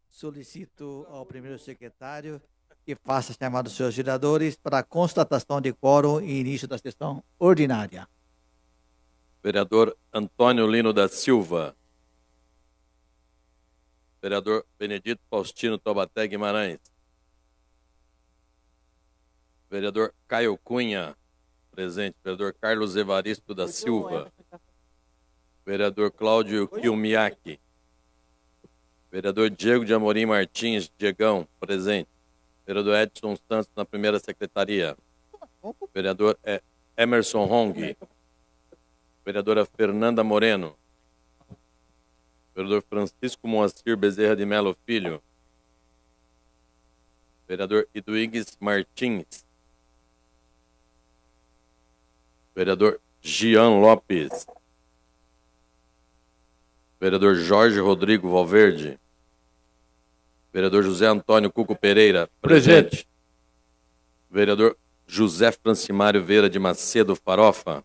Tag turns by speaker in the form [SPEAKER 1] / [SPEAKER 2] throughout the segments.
[SPEAKER 1] Solicito ao primeiro secretário que faça a chamada dos seus vereadores para a constatação de quórum e início da sessão ordinária.
[SPEAKER 2] Vereador Antônio Lino da Silva. Vereador Benedito Faustino Taubaté Guimarães. Vereador Caio Cunha, presente. Vereador Carlos Evaristo da Silva. Vereador Cláudio Kilmiaki. Vereador Diego de Amorim Martins, Diegão, presente. Vereador Edson Santos, na primeira secretaria. Vereador Emerson Hong. Vereadora Fernanda Moreno. Vereador Francisco Moacir Bezerra de Melo Filho. Vereador Iduígues Martins. Vereador Gian Lopes. Vereador Jorge Rodrigo Valverde. Vereador José Antônio Cuco Pereira, presente. Vereador José Francimário Vieira de Macedo Farofa.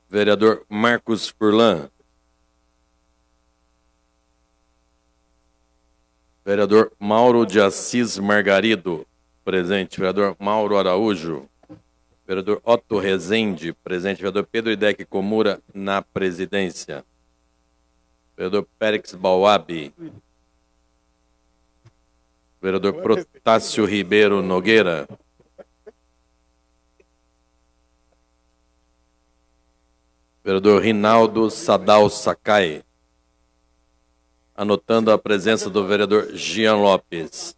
[SPEAKER 2] Vereador Marcos Furlan. Vereador Mauro de Assis Margarido, presente. Vereador Mauro Araújo. Vereador Otto Rezende, presente. Vereador Pedro Idec Komura, na presidência. Vereador Périx Bauabi. Vereador Protássio Ribeiro Nogueira. Vereador Rinaldo Sadal Sakai. Anotando a presença do vereador Gian Lopes.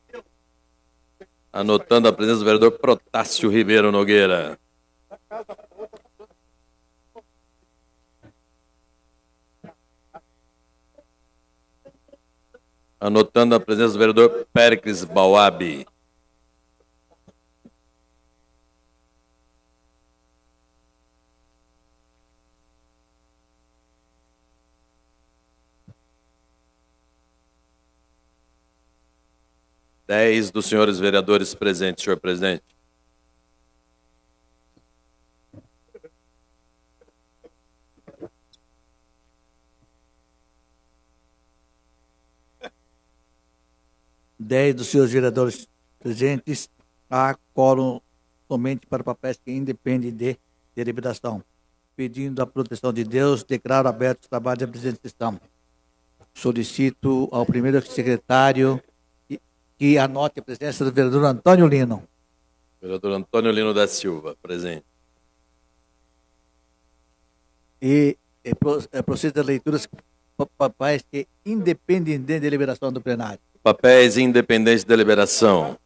[SPEAKER 2] Anotando a presença do vereador Protássio Ribeiro Nogueira. Anotando a presença do vereador Péricles Bauabi. Dez dos senhores vereadores presentes, senhor presidente.
[SPEAKER 1] Dez dos senhores vereadores presentes, há quórum somente para papéis que independem de deliberação. Pedindo a proteção de Deus, declaro aberto o trabalho da presente sessão. Solicito ao primeiro secretário que anote a presença do vereador Antônio Lino.
[SPEAKER 2] Vereador Antônio Lino da Silva, presente.
[SPEAKER 1] E proceda a leitura papéis que independem de deliberação do plenário.
[SPEAKER 2] Papéis independentes de deliberação.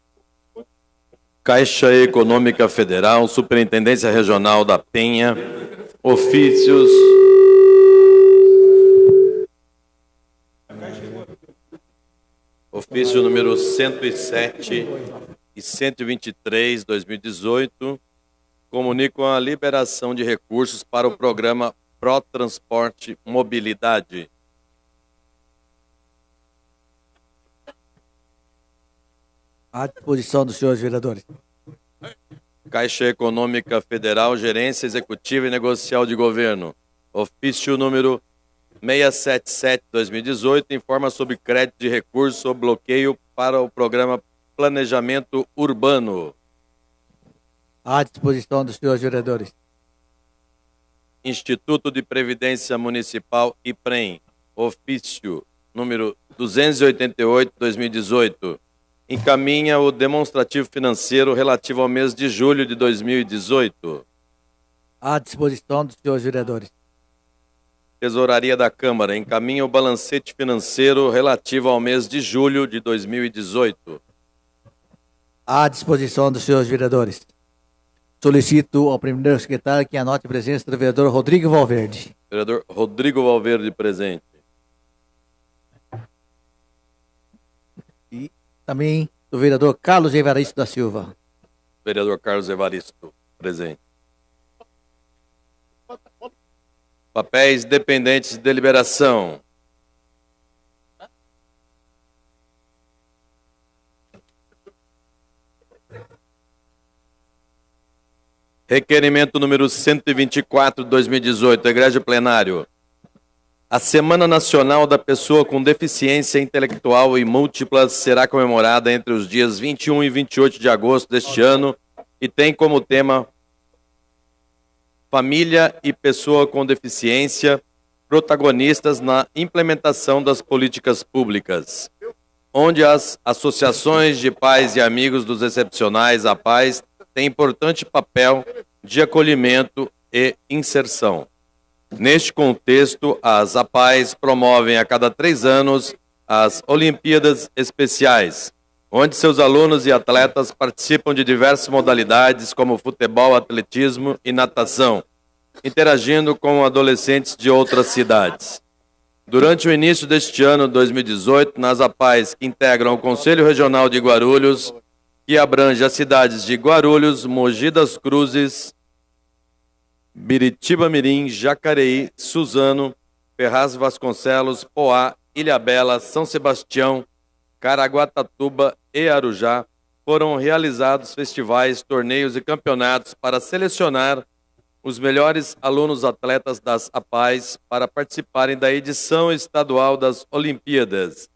[SPEAKER 2] Caixa Econômica Federal, Superintendência Regional da Penha, ofícios... Ofício número 107 e 123, 2018, comunicam a liberação de recursos para o programa Protransporte Mobilidade.
[SPEAKER 1] À disposição dos senhores vereadores.
[SPEAKER 2] Caixa Econômica Federal, Gerência Executiva e Negocial de Governo. Ofício número 677/2018 informa sobre crédito de recursos sob bloqueio para o programa Planejamento Urbano.
[SPEAKER 1] À disposição dos senhores vereadores.
[SPEAKER 2] Instituto de Previdência Municipal IPREM. Ofício número 288/2018. Encaminha o demonstrativo financeiro relativo ao mês de julho de 2018.
[SPEAKER 1] À disposição dos senhores vereadores.
[SPEAKER 2] Tesouraria da Câmara encaminha o balancete financeiro relativo ao mês de julho de 2018.
[SPEAKER 1] À disposição dos senhores vereadores. Solicito ao primeiro secretário que anote a presença do vereador Rodrigo Valverde.
[SPEAKER 2] Vereador Rodrigo Valverde, presente.
[SPEAKER 1] E também do vereador Carlos Evaristo da Silva.
[SPEAKER 2] Vereador Carlos Evaristo, presente. Papéis dependentes de deliberação. Requerimento número 124 de 2018, Egrégio Plenário. A Semana Nacional da Pessoa com Deficiência Intelectual e Múltiplas será comemorada entre os dias 21 e 28 de agosto deste ano e tem como tema Família e Pessoa com Deficiência, protagonistas na implementação das políticas públicas, onde as associações de pais e amigos dos excepcionais à paz têm importante papel de acolhimento e inserção. Neste contexto, as APAES promovem a cada 3 anos as Olimpíadas Especiais, onde seus alunos e atletas participam de diversas modalidades como futebol, atletismo e natação, interagindo com adolescentes de outras cidades. Durante o início deste ano, 2018, nas APAES que integram o Conselho Regional de Guarulhos, que abrange as cidades de Guarulhos, Mogi das Cruzes, Biritiba Mirim, Jacareí, Suzano, Ferraz Vasconcelos, Poá, Ilhabela, São Sebastião, Caraguatatuba e Arujá, foram realizados festivais, torneios e campeonatos para selecionar os melhores alunos atletas das APAES para participarem da edição estadual das Olimpíadas,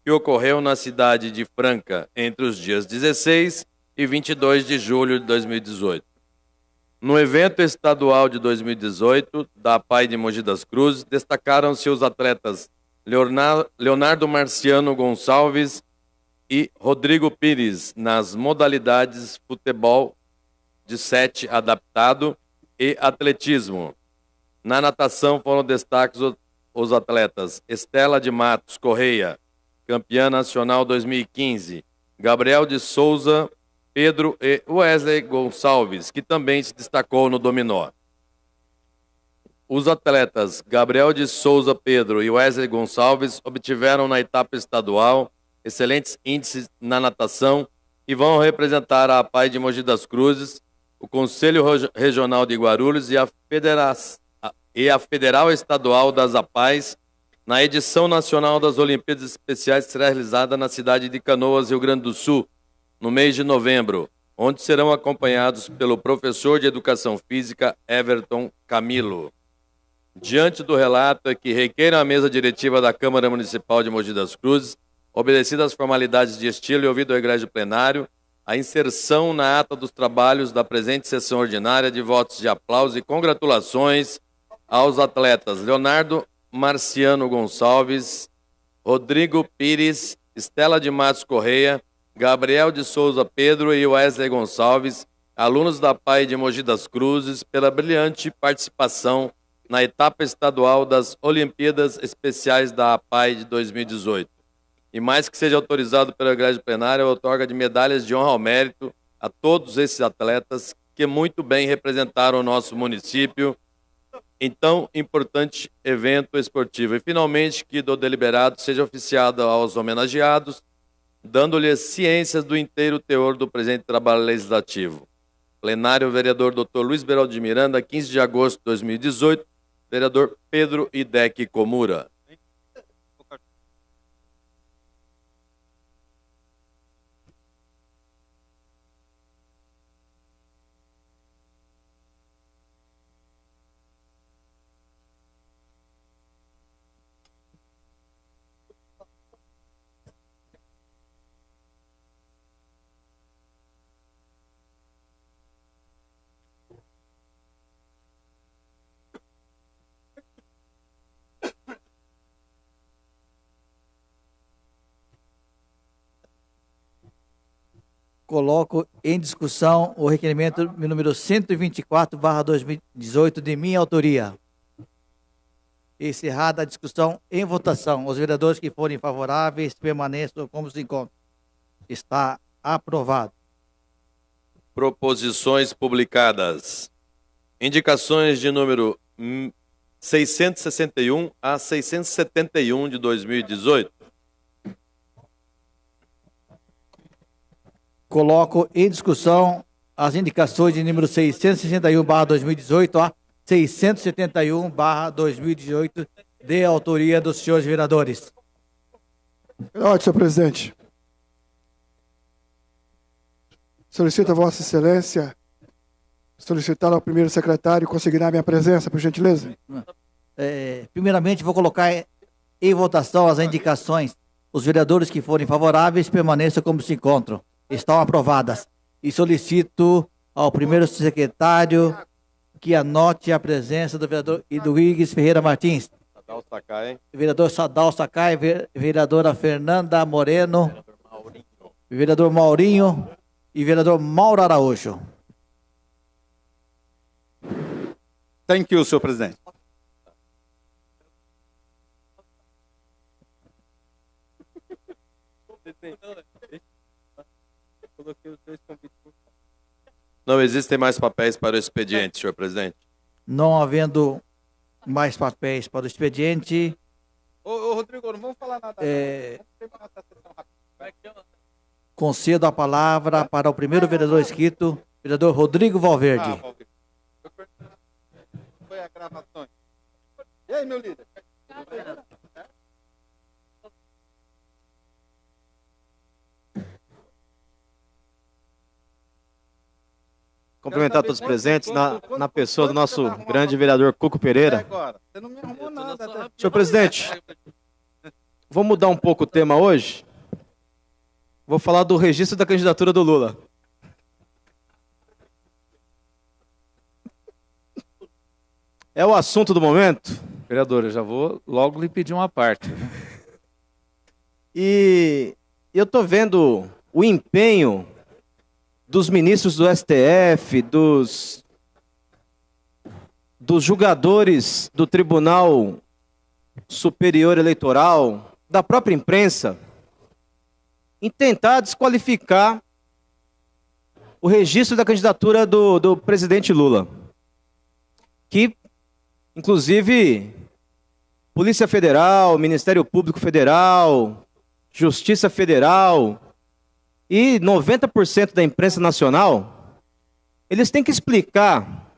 [SPEAKER 2] que ocorreu na cidade de Franca entre os dias 16 e 22 de julho de 2018. No evento estadual de 2018, da APAE de Mogi das Cruzes, destacaram-se os atletas Leonardo Marciano Gonçalves e Rodrigo Pires nas modalidades futebol de 7 adaptado e atletismo. Na natação foram destaques os atletas Estela de Matos Correia, campeã nacional 2015, Gabriel de Souza Pedro e Wesley Gonçalves, que também se destacou no dominó. Os atletas Gabriel de Souza Pedro e Wesley Gonçalves obtiveram na etapa estadual excelentes índices na natação e vão representar a APAE de Mogi das Cruzes, o Conselho Regional de Guarulhos e a Federal Estadual das APAES na edição nacional das Olimpíadas Especiais que será realizada na cidade de Canoas, Rio Grande do Sul, no mês de novembro, onde serão acompanhados pelo professor de Educação Física Everton Camilo. Diante do relato que requer a mesa diretiva da Câmara Municipal de Mogi das Cruzes, obedecidas as formalidades de estilo e ouvido ao egrégio plenário, a inserção na ata dos trabalhos da presente sessão ordinária de votos de aplauso e congratulações aos atletas Leonardo Marciano Gonçalves, Rodrigo Pires, Estela de Matos Correia, Gabriel de Souza Pedro e Wesley Gonçalves, alunos da APAE de Mogi das Cruzes, pela brilhante participação na etapa estadual das Olimpíadas Especiais da APAE de 2018. E mais que seja autorizado pela egrégio plenária, outorga de medalhas de honra ao mérito a todos esses atletas que muito bem representaram o nosso município em tão importante evento esportivo. E finalmente que do deliberado seja oficiado aos homenageados, dando-lhes ciências do inteiro teor do presente trabalho legislativo. Plenário, vereador Dr. Luiz Beraldo de Miranda, 15 de agosto de 2018, vereador Pedro Idec Komura.
[SPEAKER 1] Coloco em discussão o requerimento número 124/2018 de minha autoria. Encerrada a discussão, em votação. Os vereadores que forem favoráveis permaneçam como se encontram. Está aprovado.
[SPEAKER 2] Proposições publicadas. Indicações de número 661 a 671 de 2018.
[SPEAKER 1] Coloco em discussão as indicações de número 661/2018 a 671/2018, de autoria dos senhores vereadores.
[SPEAKER 3] Ótimo, senhor presidente. Solicito a Vossa Excelência Solicitar ao primeiro secretário consignar minha presença, por gentileza.
[SPEAKER 1] Primeiramente, vou colocar em votação as indicações. Os vereadores que forem favoráveis permaneçam como se encontram. Estão aprovadas. E solicito ao primeiro secretário que anote a presença do vereador Eduígues Ferreira Martins.
[SPEAKER 2] Sadal Sakai.
[SPEAKER 1] Vereador Sadal Sakai, vereadora Fernanda Moreno, vereador Maurinho e vereador Mauro Araújo.
[SPEAKER 4] Thank you, senhor presidente.
[SPEAKER 2] Não existem mais papéis para o expediente, senhor presidente.
[SPEAKER 1] Não havendo mais papéis para o expediente,
[SPEAKER 4] Ô, Rodrigo, não vamos falar nada. Vamos terminar essa sessão rápido.
[SPEAKER 1] concedo a palavra para o primeiro vereador inscrito, vereador Rodrigo Valverde.
[SPEAKER 4] Valverde. Foi a gravação. E aí, meu líder?
[SPEAKER 5] Cumprimentar todos os presentes na pessoa do nosso grande vereador Cuco Pereira.
[SPEAKER 4] Agora, você não me arrumou nada.
[SPEAKER 5] Senhor presidente, vou mudar um pouco o tema hoje. Vou falar do registro da candidatura do Lula. É o assunto do momento.
[SPEAKER 6] Vereador, eu já vou logo lhe pedir uma parte.
[SPEAKER 5] E eu estou vendo o empenho dos ministros do STF, dos julgadores do Tribunal Superior Eleitoral, da própria imprensa, em tentar desqualificar o registro da candidatura do presidente Lula. Que, inclusive, Polícia Federal, Ministério Público Federal, Justiça Federal e 90% da imprensa nacional, eles têm que explicar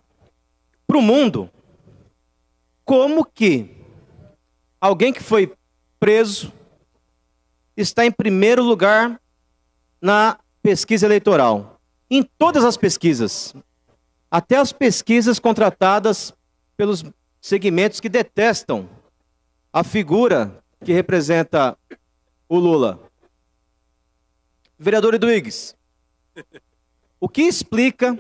[SPEAKER 5] para o mundo como que alguém que foi preso está em primeiro lugar na pesquisa eleitoral. Em todas as pesquisas, até as pesquisas contratadas pelos segmentos que detestam a figura que representa o Lula. Vereador Eduígues, o que explica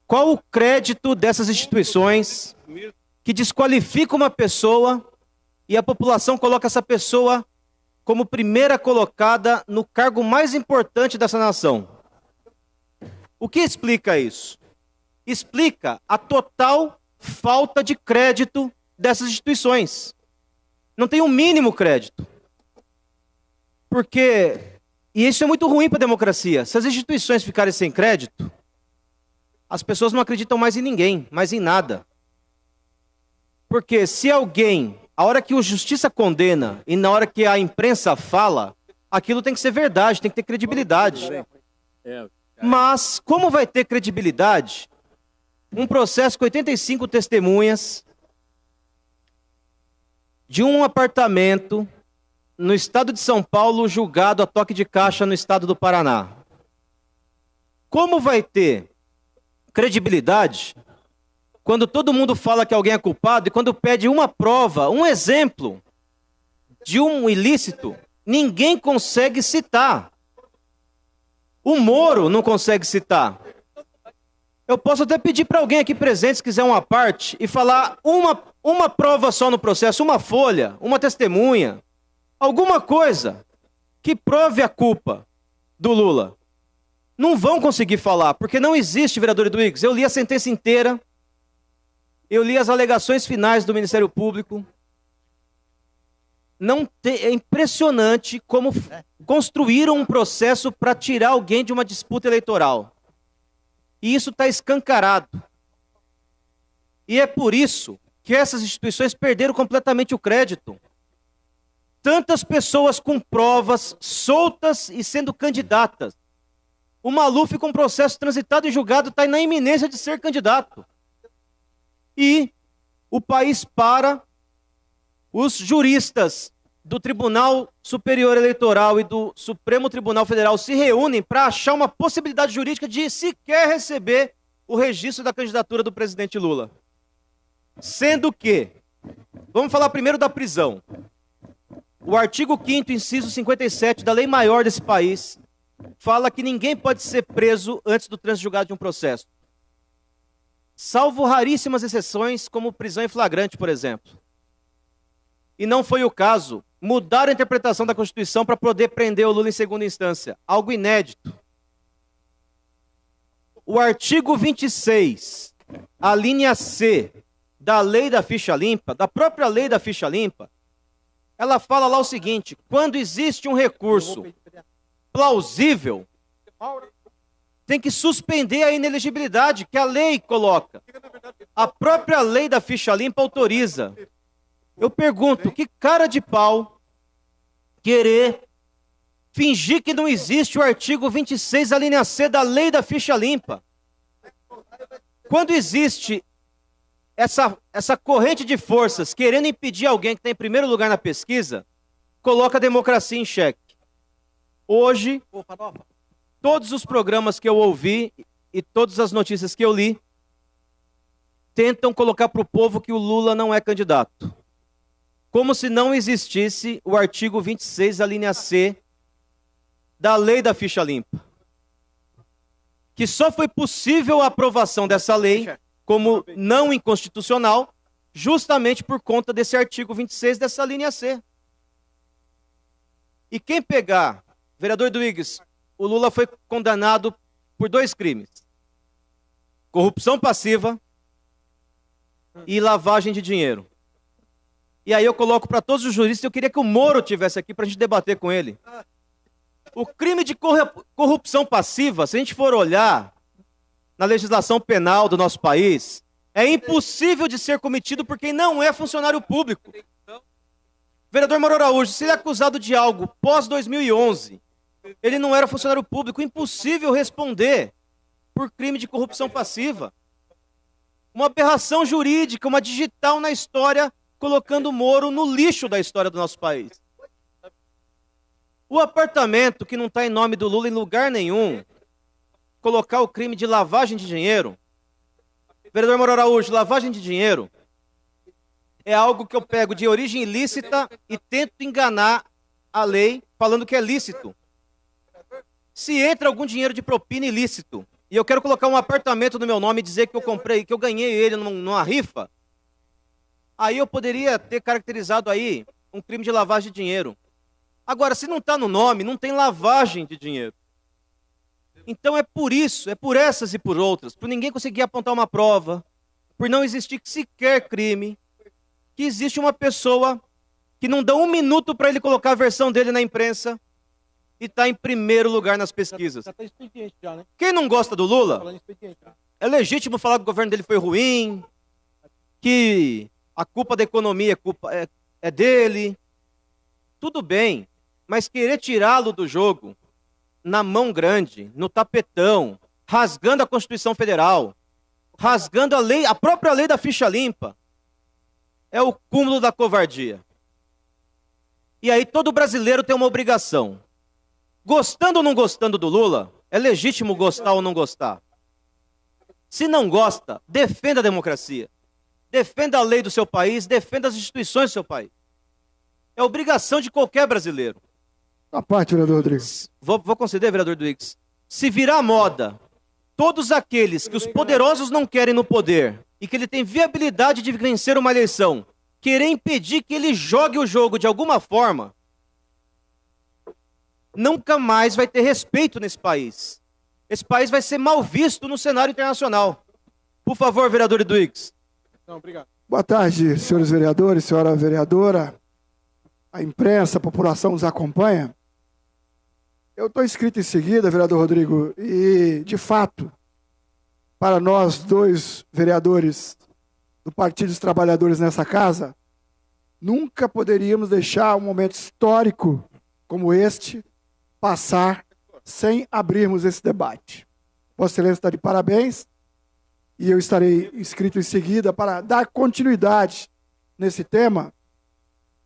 [SPEAKER 5] qual o crédito dessas instituições que desqualificam uma pessoa e a população coloca essa pessoa como primeira colocada no cargo mais importante dessa nação? O que explica isso? Explica a total falta de crédito dessas instituições. Não tem um mínimo crédito. E isso é muito ruim para a democracia. Se as instituições ficarem sem crédito, as pessoas não acreditam mais em ninguém, mais em nada. Porque se alguém, a hora que a justiça condena e na hora que a imprensa fala, aquilo tem que ser verdade, tem que ter credibilidade. Mas como vai ter credibilidade um processo com 85 testemunhas de um apartamento no estado de São Paulo, julgado a toque de caixa no estado do Paraná? Como vai ter credibilidade quando todo mundo fala que alguém é culpado e quando pede uma prova, um exemplo de um ilícito, ninguém consegue citar? O Moro não consegue citar. Eu posso até pedir para alguém aqui presente, se quiser uma parte, e falar uma prova só no processo, uma folha, uma testemunha, alguma coisa que prove a culpa do Lula. Não vão conseguir falar, porque não existe, vereador Eduígues. Eu li a sentença inteira, eu li as alegações finais do Ministério Público. É impressionante como construíram um processo para tirar alguém de uma disputa eleitoral. E isso está escancarado. E é por isso que essas instituições perderam completamente o crédito. Tantas pessoas com provas soltas e sendo candidatas. O Maluf com processo transitado e julgado está na iminência de ser candidato. E o país para, os juristas do Tribunal Superior Eleitoral e do Supremo Tribunal Federal se reúnem para achar uma possibilidade jurídica de sequer receber o registro da candidatura do presidente Lula. Sendo que, vamos falar primeiro da prisão. O artigo 5º, inciso 57 da lei maior desse país, fala que ninguém pode ser preso antes do trânsito julgado de um processo. Salvo raríssimas exceções, como prisão em flagrante, por exemplo. E não foi o caso. Mudaram a interpretação da Constituição para poder prender o Lula em segunda instância. Algo inédito. O artigo 26, a linha C da lei da ficha limpa, da própria lei da ficha limpa, ela fala lá o seguinte: quando existe um recurso plausível, tem que suspender a inelegibilidade que a lei coloca. A própria lei da ficha limpa autoriza. Eu pergunto, que cara de pau querer fingir que não existe o artigo 26, a linha C da lei da ficha limpa? Quando existe essa corrente de forças querendo impedir alguém que está em primeiro lugar na pesquisa, coloca a democracia em xeque. Hoje, todos os programas que eu ouvi e todas as notícias que eu li tentam colocar para o povo que o Lula não é candidato. Como se não existisse o artigo 26, a linha C da lei da ficha limpa. Que só foi possível a aprovação dessa lei como não inconstitucional, justamente por conta desse artigo 26 dessa linha C. E quem pegar, vereador Duígues, o Lula foi condenado por 2 crimes: corrupção passiva e lavagem de dinheiro. E aí eu coloco para todos os juristas, eu queria que o Moro tivesse aqui para a gente debater com ele. O crime de corrupção passiva, se a gente for olhar na legislação penal do nosso país, é impossível de ser cometido por quem não é funcionário público. Vereador Mauro Araújo, se ele é acusado de algo pós-2011, ele não era funcionário público, impossível responder por crime de corrupção passiva. Uma aberração jurídica, uma digital na história, colocando o Moro no lixo da história do nosso país. O apartamento que não está em nome do Lula em lugar nenhum, colocar o crime de lavagem de dinheiro. Vereador Mauro Araújo, lavagem de dinheiro é algo que eu pego de origem ilícita e tento enganar a lei falando que é lícito. Se entra algum dinheiro de propina ilícito e eu quero colocar um apartamento no meu nome e dizer que eu comprei, que eu ganhei ele numa rifa, aí eu poderia ter caracterizado aí um crime de lavagem de dinheiro. Agora, se não está no nome, não tem lavagem de dinheiro. Então é por isso, é por essas e por outras, por ninguém conseguir apontar uma prova, por não existir sequer crime, que existe uma pessoa que não dá um minuto para ele colocar a versão dele na imprensa e está em primeiro lugar nas pesquisas.
[SPEAKER 4] Já tá expediente já, né?
[SPEAKER 5] Quem não gosta do Lula,
[SPEAKER 4] Falando expediente.
[SPEAKER 5] é legítimo falar que o governo dele foi ruim, que a culpa da economia é dele. Tudo bem, mas querer tirá-lo do jogo na mão grande, no tapetão, rasgando a Constituição Federal, rasgando a própria lei da ficha limpa, é o cúmulo da covardia. E aí todo brasileiro tem uma obrigação. Gostando ou não gostando do Lula, é legítimo gostar ou não gostar. Se não gosta, defenda a democracia. Defenda a lei do seu país, defenda as instituições do seu país. É obrigação de qualquer brasileiro.
[SPEAKER 3] A parte, vereador Rodrigues.
[SPEAKER 5] Vou conceder, vereador Duígues. Se virar moda, todos aqueles que os poderosos não querem no poder e que ele tem viabilidade de vencer uma eleição, querer impedir que ele jogue o jogo de alguma forma, nunca mais vai ter respeito nesse país. Esse país vai ser mal visto no cenário internacional. Por favor, vereador Duígues.
[SPEAKER 4] Não, obrigado.
[SPEAKER 3] Boa tarde, senhores vereadores, senhora vereadora, a imprensa, a população nos acompanha. Eu estou inscrito em seguida, vereador Rodrigo, e, de fato, para nós dois vereadores do Partido dos Trabalhadores nessa casa, nunca poderíamos deixar um momento histórico como este passar sem abrirmos esse debate. Vossa Excelência está de parabéns e eu estarei inscrito em seguida para dar continuidade nesse tema,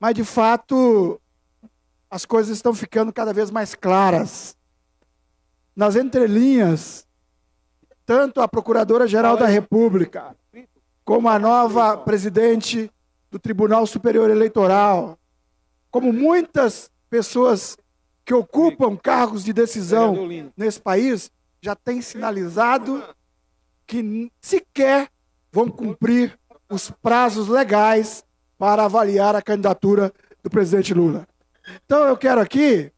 [SPEAKER 3] mas, de fato, as coisas estão ficando cada vez mais claras. Nas entrelinhas tanto a Procuradora-Geral da República, como a nova presidente do Tribunal Superior Eleitoral, como muitas pessoas que ocupam cargos de decisão nesse país, já têm sinalizado que sequer vão cumprir os prazos legais para avaliar a candidatura do presidente Lula. Então eu quero aqui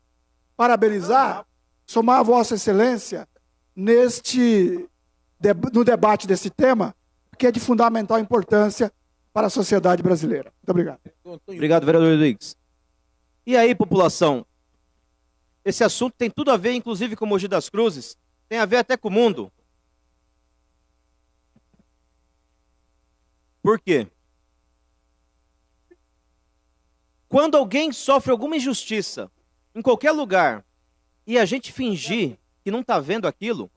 [SPEAKER 3] parabenizar, somar a Vossa Excelência no debate desse tema, que é de fundamental importância para a sociedade brasileira. Muito obrigado.
[SPEAKER 5] Obrigado, vereador Rodrigues. E aí, população? Esse assunto tem tudo a ver, inclusive, com Mogi das Cruzes, tem a ver até com o mundo. Por quê? Quando alguém sofre alguma injustiça, em qualquer lugar, e a gente fingir que não está vendo aquilo,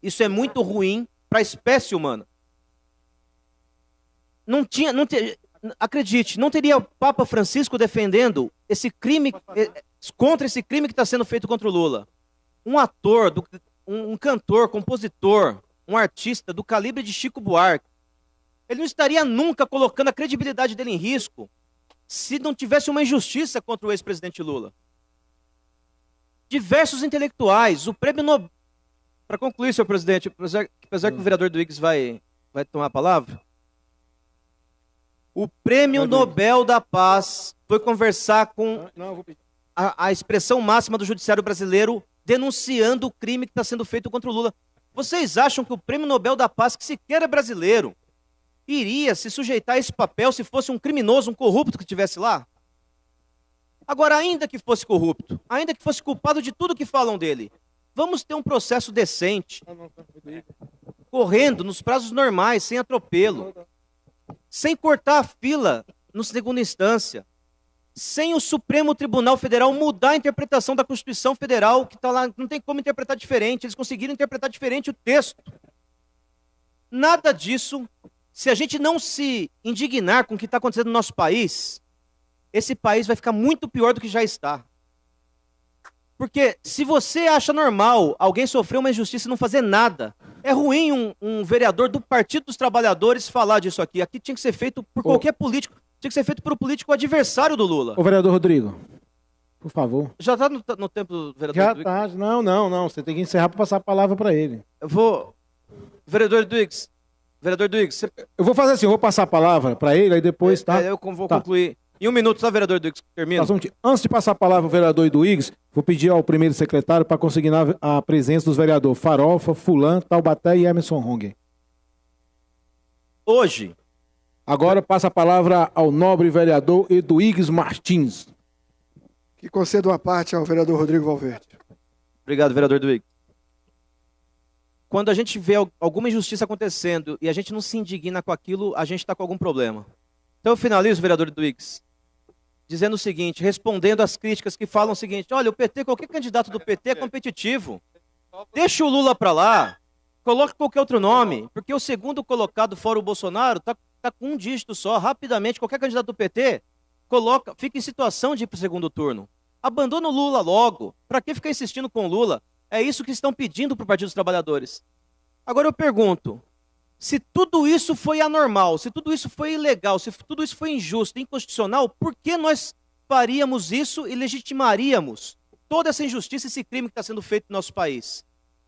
[SPEAKER 5] isso é muito ruim para a espécie humana. Acredite, não teria o Papa Francisco defendendo esse crime, contra esse crime que está sendo feito contra o Lula. Um ator, um cantor, compositor, um artista do calibre de Chico Buarque, ele não estaria nunca colocando a credibilidade dele em risco se não tivesse uma injustiça contra o ex-presidente Lula. Diversos intelectuais, o prêmio Nobel... Para concluir, senhor presidente, apesar que o vereador Duígues vai tomar a palavra, o prêmio Nobel da Paz foi conversar com a expressão máxima do judiciário brasileiro denunciando o crime que está sendo feito contra o Lula. Vocês acham que o prêmio Nobel da Paz, que sequer é brasileiro, iria se sujeitar a esse papel se fosse um criminoso, um corrupto que estivesse lá? Agora, ainda que fosse corrupto, ainda que fosse culpado de tudo que falam dele, vamos ter um processo decente, correndo nos prazos normais, sem atropelo, sem cortar a fila no segunda instância, sem o Supremo Tribunal Federal mudar a interpretação da Constituição Federal, que está lá, não tem como interpretar diferente, eles conseguiram interpretar diferente o texto. Nada disso, se a gente não se indignar com o que está acontecendo no nosso país, esse país vai ficar muito pior do que já está. Porque se você acha normal alguém sofrer uma injustiça e não fazer nada, é ruim um vereador do Partido dos Trabalhadores falar disso aqui. Aqui tinha que ser feito por qualquer político, tinha que ser feito por um político adversário do Lula.
[SPEAKER 7] Ô, vereador Rodrigo, por favor.
[SPEAKER 5] Já está no tempo do vereador
[SPEAKER 7] Já
[SPEAKER 5] Rodrigues?
[SPEAKER 7] está. Não. Você tem que encerrar para passar a palavra para ele.
[SPEAKER 5] Eu vou... Vereador Duígues, você...
[SPEAKER 7] Eu vou fazer assim, eu vou passar a palavra para ele, aí depois, tá?
[SPEAKER 5] Eu vou concluir. Em 1 minuto, tá, vereador Duígues? Termina.
[SPEAKER 7] Antes de passar a palavra ao vereador Duígues, vou pedir ao primeiro secretário para consignar a presença dos vereadores Farofa, Fulan, Taubaté e Emerson Ronger.
[SPEAKER 5] Hoje.
[SPEAKER 7] Agora passa a palavra ao nobre vereador Eduígues Martins.
[SPEAKER 3] Que conceda uma parte ao vereador Rodrigo Valverde.
[SPEAKER 5] Obrigado, vereador Duígues. Quando a gente vê alguma injustiça acontecendo e a gente não se indigna com aquilo, a gente está com algum problema. Então eu finalizo, vereador Duígues, dizendo o seguinte, respondendo às críticas que falam o seguinte, olha, o PT, qualquer candidato do PT é competitivo. Deixa o Lula para lá, coloque qualquer outro nome, porque o segundo colocado fora o Bolsonaro está com um dígito só. Rapidamente, qualquer candidato do PT fica em situação de ir para o segundo turno. Abandona o Lula logo. Para que ficar insistindo com o Lula? É isso que estão pedindo para o Partido dos Trabalhadores. Agora eu pergunto, se tudo isso foi anormal, se tudo isso foi ilegal, se tudo isso foi injusto, inconstitucional, por que nós faríamos isso e legitimaríamos toda essa injustiça, esse crime que está sendo feito no nosso país?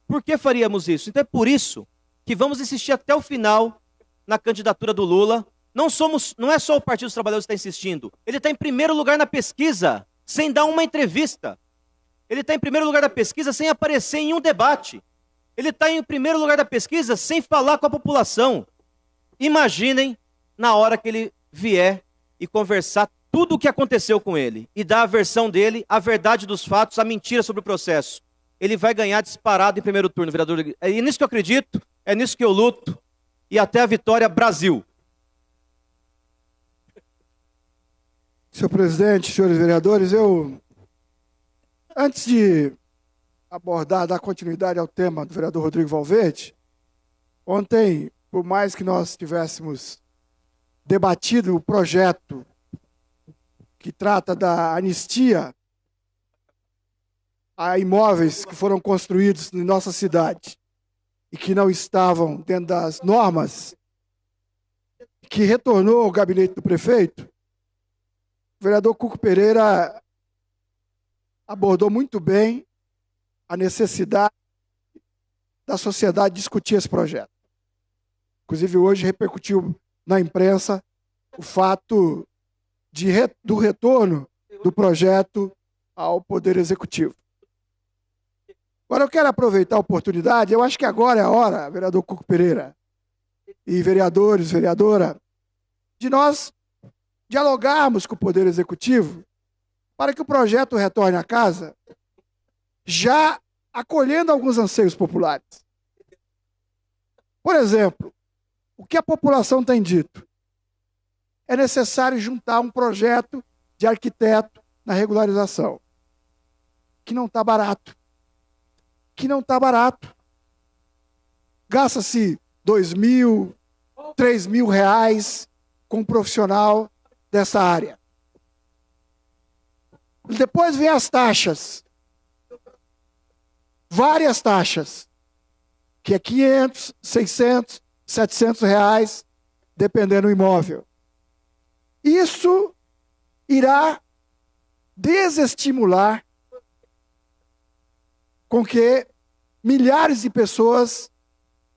[SPEAKER 5] Por que faríamos isso? Então é por isso que vamos insistir até o final na candidatura do Lula. Não é só o Partido dos Trabalhadores que está insistindo. Ele está em primeiro lugar na pesquisa, sem dar uma entrevista. Ele está em primeiro lugar da pesquisa sem aparecer em um debate. Ele está em primeiro lugar da pesquisa sem falar com a população. Imaginem na hora que ele vier e conversar tudo o que aconteceu com ele e dar a versão dele, a verdade dos fatos, a mentira sobre o processo. Ele vai ganhar disparado em primeiro turno, vereador. É nisso que eu acredito, é nisso que eu luto. E até a vitória, Brasil.
[SPEAKER 3] Senhor presidente, senhores vereadores, antes de dar continuidade ao tema do vereador Rodrigo Valverde, ontem, por mais que nós tivéssemos debatido o projeto que trata da anistia a imóveis que foram construídos em nossa cidade e que não estavam dentro das normas, que retornou ao gabinete do prefeito, o vereador Cuco Pereira abordou muito bem a necessidade da sociedade discutir esse projeto. Inclusive, hoje repercutiu na imprensa o fato do retorno do projeto ao Poder Executivo. Agora, eu quero aproveitar a oportunidade, eu acho que agora é a hora, vereador Cuco Pereira, e vereadores, vereadora, de nós dialogarmos com o Poder Executivo para que o projeto retorne à casa, já acolhendo alguns anseios populares. Por exemplo, o que a população tem dito? É necessário juntar um projeto de arquiteto na regularização, que não está barato. Gasta-se R$2.000, R$3.000 com um profissional dessa área. Depois vem as taxas. Várias taxas. Que é 500, 600, 700 reais, dependendo do imóvel. Isso irá desestimular com que milhares de pessoas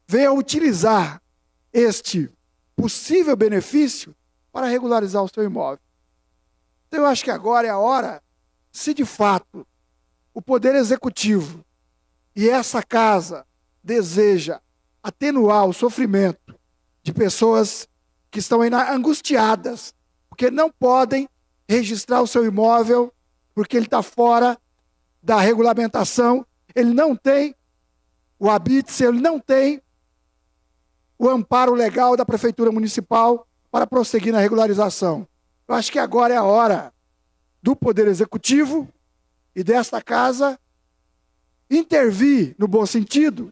[SPEAKER 3] venham utilizar este possível benefício para regularizar o seu imóvel. Então, eu acho que agora é a hora, se de fato o Poder Executivo e essa casa deseja atenuar o sofrimento de pessoas que estão angustiadas, porque não podem registrar o seu imóvel, porque ele está fora da regulamentação, ele não tem o habite, ele não tem o amparo legal da Prefeitura Municipal para prosseguir na regularização. Eu acho que agora é a hora do Poder Executivo e desta casa intervir no bom sentido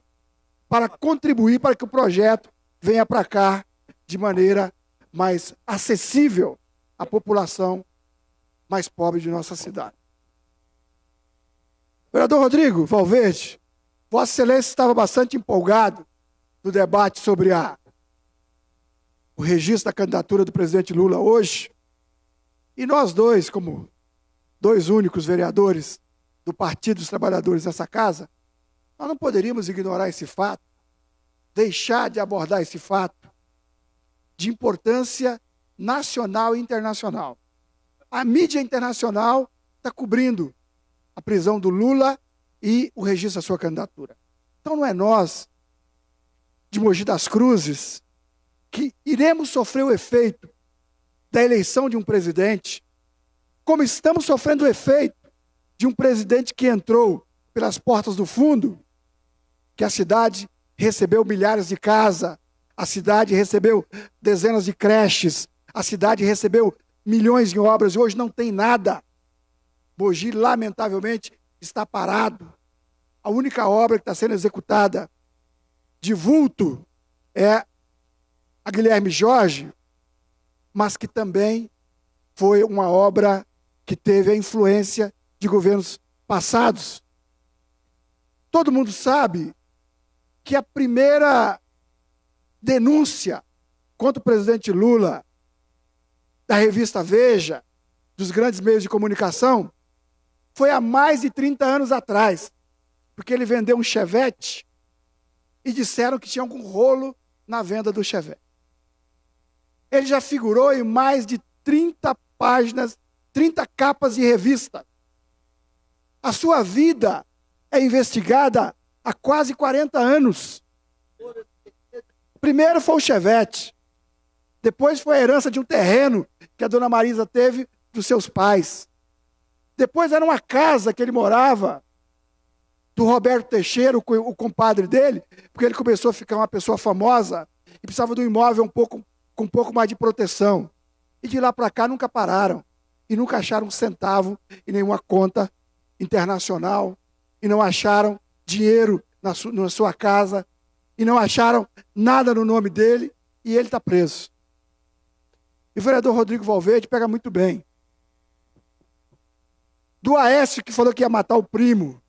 [SPEAKER 3] para contribuir para que o projeto venha para cá de maneira mais acessível à população mais pobre de nossa cidade. Vereador Rodrigo Valverde, Vossa Excelência estava bastante empolgado no debate sobre o registro da candidatura do presidente Lula hoje, e nós dois, como dois únicos vereadores do Partido dos Trabalhadores dessa casa, nós não poderíamos ignorar esse fato, deixar de abordar esse fato de importância nacional e internacional. A mídia internacional está cobrindo a prisão do Lula e o registro da sua candidatura. Então não é nós, de Mogi das Cruzes, que iremos sofrer o efeito da eleição de um presidente, como estamos sofrendo o efeito de um presidente que entrou pelas portas do fundo, que a cidade recebeu milhares de casas, a cidade recebeu dezenas de creches, a cidade recebeu milhões em obras e hoje não tem nada. Mogi, lamentavelmente, está parado. A única obra que está sendo executada de vulto é a Guilherme Jorge, mas que também foi uma obra que teve a influência de governos passados. Todo mundo sabe que a primeira denúncia contra o presidente Lula da revista Veja, dos grandes meios de comunicação, foi há mais de 30 anos atrás, porque ele vendeu um Chevette e disseram que tinha algum rolo na venda do Chevette. Ele já figurou em mais de 30 páginas, 30 capas de revista. A sua vida é investigada há quase 40 anos. Primeiro foi o Chevette, depois foi a herança de um terreno que a dona Marisa teve dos seus pais. Depois era uma casa que ele morava, do Roberto Teixeira, o compadre dele, porque ele começou a ficar uma pessoa famosa e precisava de um imóvel com um pouco mais de proteção. E de lá para cá nunca pararam. E nunca acharam um centavo em nenhuma conta internacional. E não acharam dinheiro na sua casa. E não acharam nada no nome dele. E ele está preso. E o vereador Rodrigo Valverde pega muito bem. Do Aécio, que falou que ia matar o primo.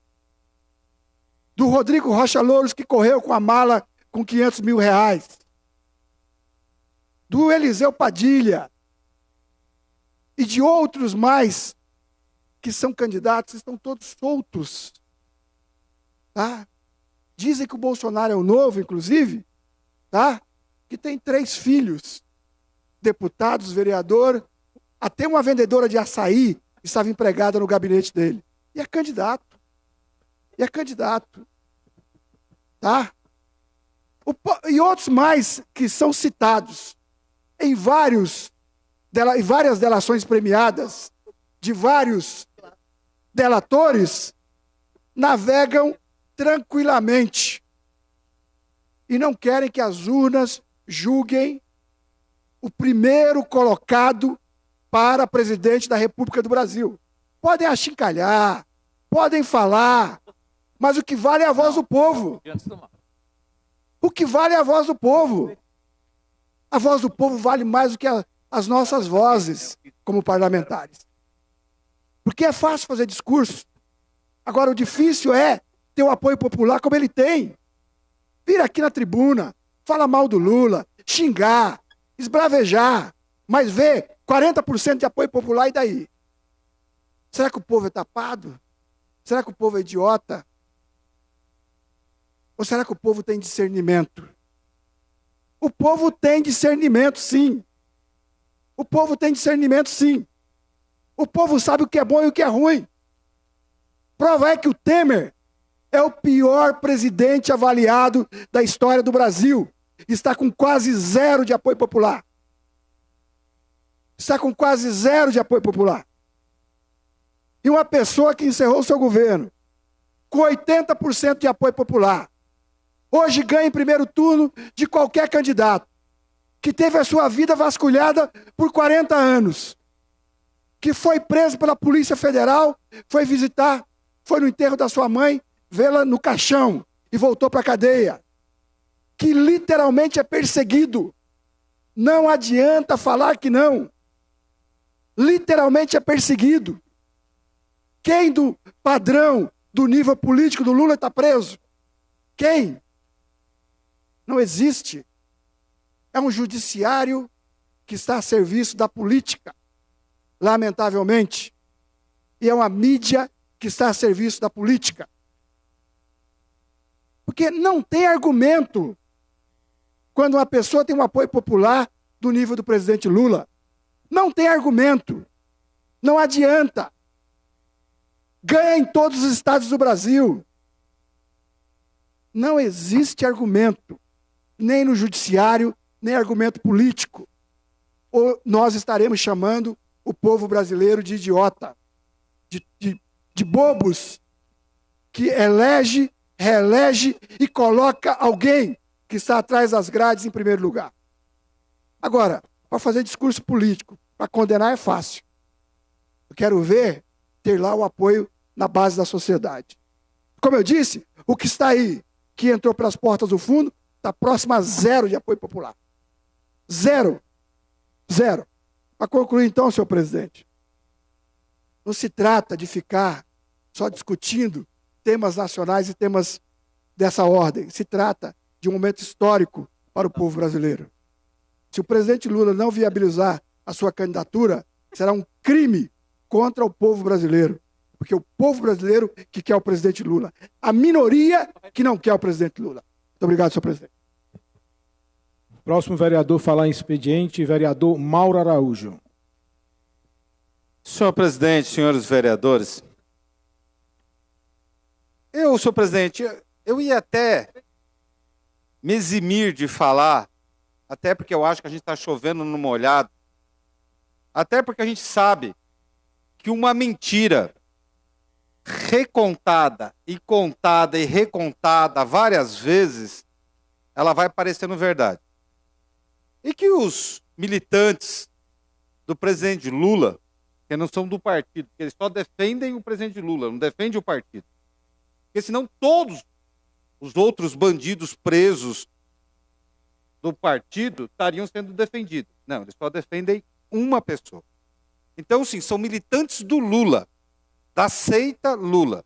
[SPEAKER 3] do Rodrigo Rocha Louros, que correu com a mala com R$500 mil, do Eliseu Padilha e de outros mais que são candidatos, estão todos soltos. Tá? Dizem que o Bolsonaro é o novo, inclusive, tá? Que tem 3 filhos, deputados, vereador, até uma vendedora de açaí estava empregada no gabinete dele. E é candidato. Tá? E outros mais que são citados em várias delações premiadas, de vários delatores, navegam tranquilamente e não querem que as urnas julguem o primeiro colocado para presidente da República do Brasil. Podem achincalhar, podem falar, mas o que vale é a voz do povo. O que vale é a voz do povo. A voz do povo vale mais do que as nossas vozes como parlamentares. Porque é fácil fazer discurso. Agora, o difícil é ter o apoio popular como ele tem. Vir aqui na tribuna, fala mal do Lula, xingar, esbravejar, mas ver 40% de apoio popular, e daí? Será que o povo é tapado? Será que o povo é idiota? Ou será que o povo tem discernimento? O povo tem discernimento, sim. O povo tem discernimento, sim. O povo sabe o que é bom e o que é ruim. Prova é que o Temer é o pior presidente avaliado da história do Brasil. Está com quase 0 de apoio popular. Está com quase 0 de apoio popular. E uma pessoa que encerrou o seu governo com 80% de apoio popular, hoje ganha em primeiro turno de qualquer candidato, que teve a sua vida vasculhada por 40 anos, que foi preso pela Polícia Federal, foi no enterro da sua mãe, vê-la no caixão e voltou para a cadeia, que literalmente é perseguido. Não adianta falar que não. Literalmente é perseguido. Quem do padrão, do nível político do Lula está preso? Quem? Não existe. É um judiciário que está a serviço da política, lamentavelmente. E é uma mídia que está a serviço da política. Porque não tem argumento quando uma pessoa tem um apoio popular do nível do presidente Lula. Não tem argumento. Não adianta. Ganha em todos os estados do Brasil. Não existe argumento, nem no judiciário, nem argumento político. Ou nós estaremos chamando o povo brasileiro de idiota, de bobos, que elege, reelege e coloca alguém que está atrás das grades em primeiro lugar. Agora, para fazer discurso político, para condenar é fácil. Eu quero ver ter lá o apoio na base da sociedade. Como eu disse, o que está aí, que entrou pelas portas do fundo, está próximo a 0 de apoio popular. 0. 0. Para concluir então, senhor presidente, não se trata de ficar só discutindo temas nacionais e temas dessa ordem. Se trata de um momento histórico para o povo brasileiro. Se o presidente Lula não viabilizar a sua candidatura, será um crime contra o povo brasileiro. Porque o povo brasileiro que quer o presidente Lula. A minoria que não quer o presidente Lula. Muito obrigado, senhor presidente.
[SPEAKER 7] Próximo vereador a falar em expediente, vereador Mauro Araújo.
[SPEAKER 4] Senhor presidente, senhores vereadores, senhor presidente, eu ia até me eximir de falar, até porque eu acho que a gente está chovendo no molhado, até porque a gente sabe que uma mentira recontada e contada e recontada várias vezes, ela vai parecendo verdade. E que os militantes do presidente Lula, que não são do partido, que eles só defendem o presidente Lula, não defendem o partido. Porque senão todos os outros bandidos presos do partido estariam sendo defendidos. Não, eles só defendem uma pessoa. Então, sim, são militantes do Lula, da seita Lula.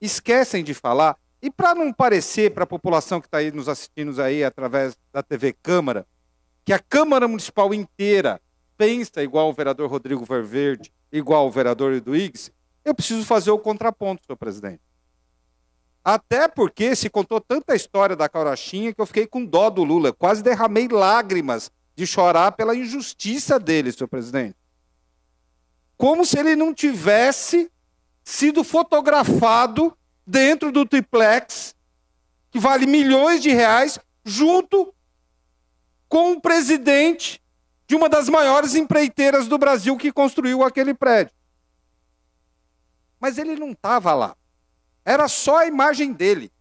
[SPEAKER 4] Esquecem de falar E para não parecer para a população que está aí nos assistindo aí através da TV Câmara, que a Câmara Municipal inteira pensa igual o vereador Rodrigo Valverde, igual o vereador Eduígues, eu preciso fazer o contraponto, senhor presidente. Até porque se contou tanta história da carochinha que eu fiquei com dó do Lula. Eu quase derramei lágrimas de chorar pela injustiça dele, senhor presidente. Como se ele não tivesse sido fotografado dentro do triplex, que vale milhões de reais, junto com o presidente de uma das maiores empreiteiras do Brasil que construiu aquele prédio. Mas ele não estava lá. Era só a imagem dele.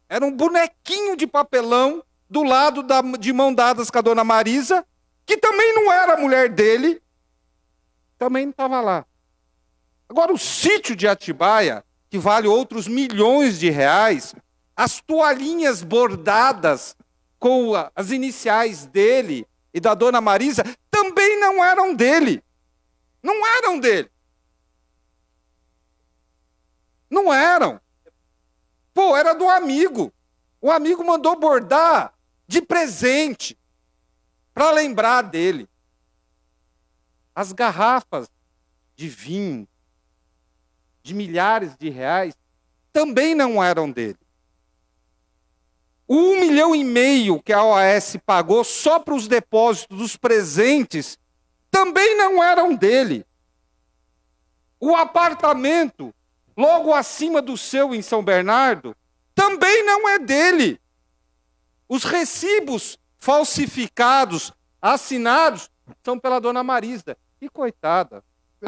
[SPEAKER 4] Era um bonequinho de papelão do lado de mão dadas com a dona Marisa, que também não era a mulher dele, também não estava lá. Agora, o sítio de Atibaia, que vale outros milhões de reais, as toalhinhas bordadas com as iniciais dele e da dona Marisa, também não eram dele. Não eram dele. Não eram. Pô, era do amigo. O amigo mandou bordar de presente para lembrar dele. As garrafas de vinho de milhares de reais também não eram dele. O 1,5 milhão que a OAS pagou só para os depósitos dos presentes também não eram dele. O apartamento logo acima do seu em São Bernardo também não é dele. Os recibos falsificados, assinados, são pela dona Marisa. E coitada.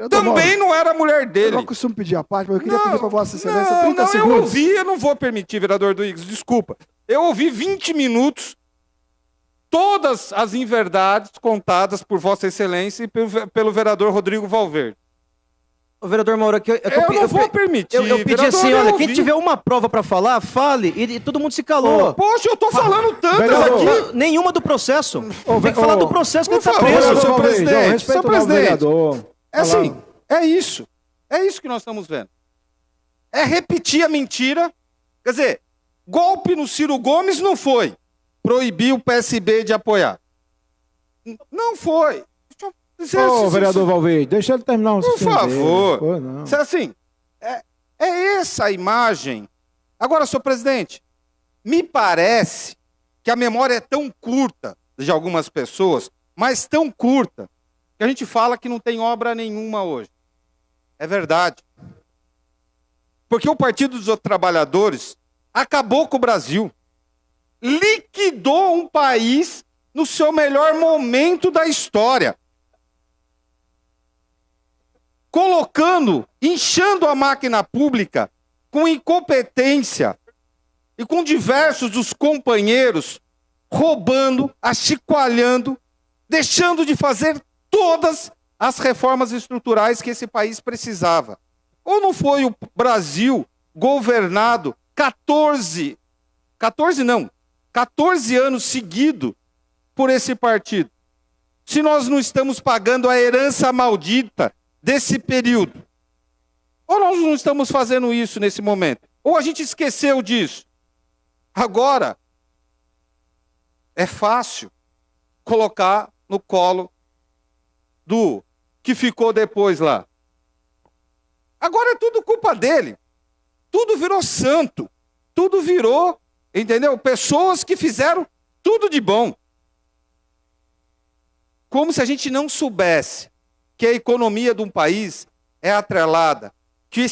[SPEAKER 4] Também não era a mulher dele.
[SPEAKER 3] Eu não costumo pedir a parte, mas eu queria pedir para Vossa Excelência 30 segundos.
[SPEAKER 4] Eu ouvi, eu não vou permitir, vereador Eduígues, desculpa. Eu ouvi 20 minutos, todas as inverdades contadas por Vossa Excelência e pelo vereador Rodrigo Valverde.
[SPEAKER 5] O vereador Mauro,
[SPEAKER 4] eu não vou permitir.
[SPEAKER 5] Eu pedi
[SPEAKER 4] vereador,
[SPEAKER 5] assim, olha, quem tiver uma prova para falar, fale, e todo mundo se calou.
[SPEAKER 4] Poxa, eu tô falando tantas
[SPEAKER 5] vereador,
[SPEAKER 4] aqui.
[SPEAKER 5] Nenhuma do processo. Tem que falar do processo que ele está
[SPEAKER 4] favor,
[SPEAKER 5] preso.
[SPEAKER 4] senhor presidente.
[SPEAKER 7] Senhor presidente.
[SPEAKER 4] É assim, é isso. É isso que nós estamos vendo. É repetir a mentira. Quer dizer, golpe no Ciro Gomes não foi proibir o PSB de apoiar. Não foi.
[SPEAKER 7] Vereador Valverde, deixa ele terminar.
[SPEAKER 4] Por favor. Assim, é essa a imagem. Agora, senhor presidente, me parece que a memória é tão curta de algumas pessoas, mas tão curta, que a gente fala que não tem obra nenhuma hoje. É verdade. Porque o Partido dos Trabalhadores acabou com o Brasil. Liquidou um país no seu melhor momento da história. Inchando a máquina pública com incompetência e com diversos dos companheiros roubando, achicoalhando, deixando de fazer todas as reformas estruturais que esse país precisava. Ou não foi o Brasil governado 14 anos seguidos por esse partido? Se nós não estamos pagando a herança maldita desse período. Ou nós não estamos fazendo isso nesse momento? Ou a gente esqueceu disso? Agora, é fácil colocar no colo do que ficou depois lá. Agora é tudo culpa dele. Tudo virou santo. Tudo virou, entendeu? Pessoas que fizeram tudo de bom. Como se a gente não soubesse que a economia de um país é atrelada, que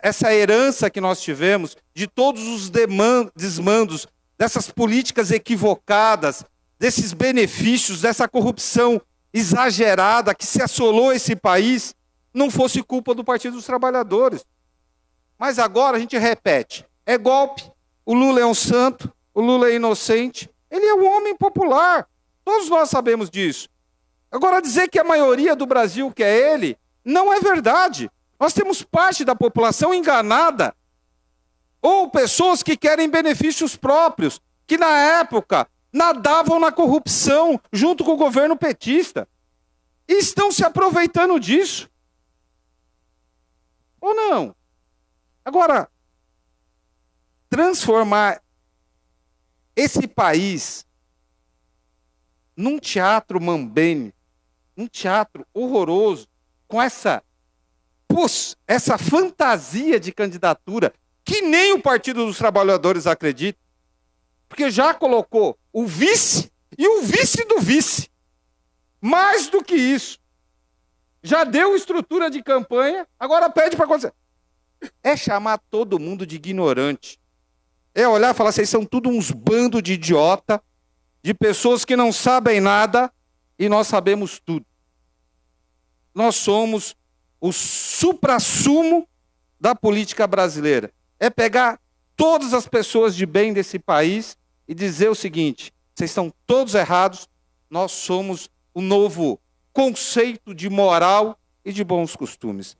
[SPEAKER 4] essa herança que nós tivemos, de todos os desmandos, dessas políticas equivocadas, desses benefícios, dessa corrupção exagerada que se assolou esse país, não fosse culpa do Partido dos Trabalhadores. Mas agora a gente repete, é golpe, o Lula é um santo, o Lula é inocente, ele é um homem popular, todos nós sabemos disso. Agora, dizer que a maioria do Brasil quer ele, não é verdade. Nós temos parte da população enganada. Ou pessoas que querem benefícios próprios, que na época nadavam na corrupção junto com o governo petista. E estão se aproveitando disso. Ou não? Agora, transformar esse país num teatro mambene, um teatro horroroso, com essa fantasia de candidatura, que nem o Partido dos Trabalhadores acredita, porque já colocou o vice e o vice do vice. Mais do que isso, já deu estrutura de campanha, agora pede para acontecer. É chamar todo mundo de ignorante. É olhar e falar, vocês são tudo uns bandos de idiota, de pessoas que não sabem nada, e nós sabemos tudo. Nós somos o suprassumo da política brasileira. É pegar todas as pessoas de bem desse país e dizer o seguinte, vocês estão todos errados, nós somos o novo conceito de moral e de bons costumes.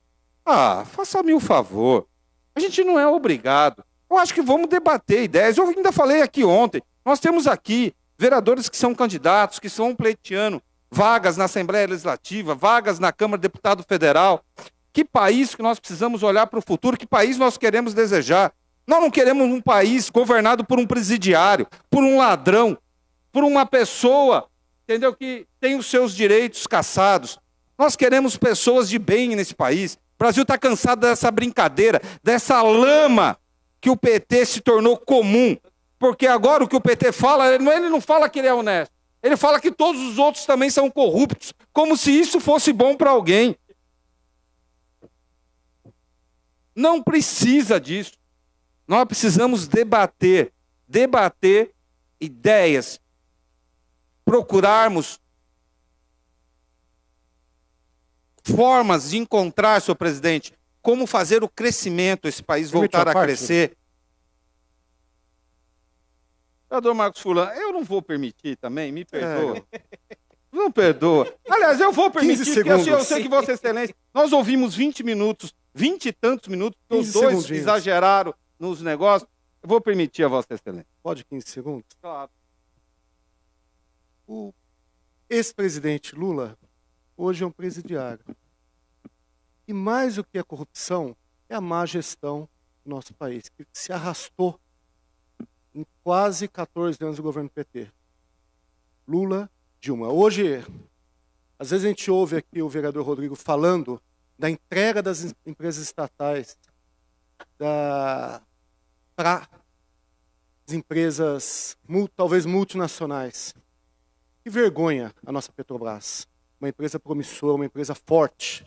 [SPEAKER 4] Faça-me o favor. A gente não é obrigado. Eu acho que vamos debater ideias. Eu ainda falei aqui ontem, nós temos aqui vereadores que são candidatos, que estão pleiteando vagas na Assembleia Legislativa, vagas na Câmara de Deputado Federal. Que país que nós precisamos olhar para o futuro, que país nós queremos desejar. Nós não queremos um país governado por um presidiário, por um ladrão, por uma pessoa, entendeu, que tem os seus direitos cassados. Nós queremos pessoas de bem nesse país. O Brasil está cansado dessa brincadeira, dessa lama que o PT se tornou comum. Porque agora o que o PT fala, ele não fala que ele é honesto. Ele fala que todos os outros também são corruptos, como se isso fosse bom para alguém. Não precisa disso. Nós precisamos debater ideias, procurarmos formas de encontrar, senhor presidente, como fazer o crescimento, esse país voltar a crescer. Vereador Marcos Fulano, eu não vou permitir também, me perdoa. Não perdoa. Aliás, eu vou permitir, porque eu sei que Vossa Excelência, nós ouvimos 20 minutos, 20 e tantos minutos, os dois segundinhos exageraram nos negócios. Eu vou permitir a Vossa Excelência.
[SPEAKER 8] Pode 15 segundos?
[SPEAKER 4] Claro.
[SPEAKER 8] O ex-presidente Lula hoje é um presidiário. E mais do que a corrupção, é a má gestão do nosso país, que se arrastou em quase 14 anos do governo PT. Lula, Dilma. Hoje, às vezes a gente ouve aqui o vereador Rodrigo falando da entrega das empresas estatais para as empresas talvez multinacionais. Que vergonha a nossa Petrobras. Uma empresa promissora, uma empresa forte,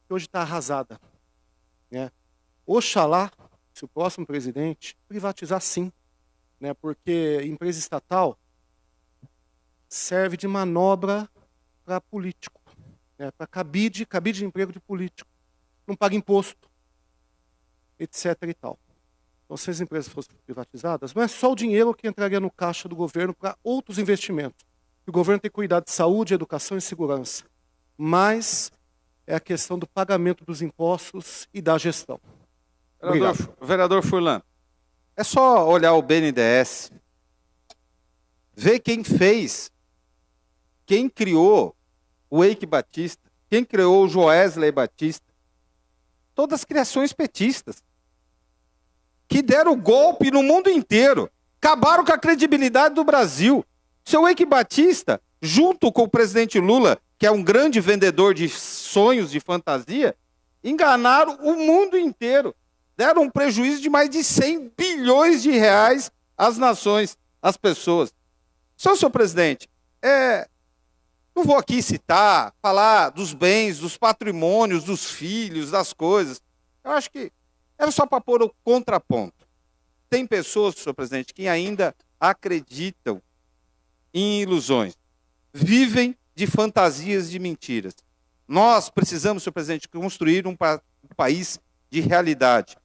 [SPEAKER 8] que hoje está arrasada. Né? Oxalá, se o próximo presidente privatizar sim, né? Porque empresa estatal serve de manobra para político, né? Para cabide de emprego de político. Não paga imposto, etc. e tal. Então, se as empresas fossem privatizadas, não é só o dinheiro que entraria no caixa do governo para outros investimentos. O governo tem que cuidar de saúde, educação e segurança. Mas é a questão do pagamento dos impostos e da gestão.
[SPEAKER 4] Vereador Furlan, é só olhar o BNDES, ver quem fez, quem criou o Eike Batista, quem criou o Joesley Batista. Todas criações petistas, que deram golpe no mundo inteiro, acabaram com a credibilidade do Brasil. Seu Eike Batista, junto com o presidente Lula, que é um grande vendedor de sonhos, de fantasia, enganaram o mundo inteiro. Deram um prejuízo de mais de 100 bilhões de reais às nações, às pessoas. Senhor presidente, não vou aqui citar, falar dos bens, dos patrimônios, dos filhos, das coisas. Eu acho que era só para pôr o contraponto. Tem pessoas, senhor presidente, que ainda acreditam em ilusões. Vivem de fantasias, de mentiras. Nós precisamos, senhor presidente, construir um país de realidade.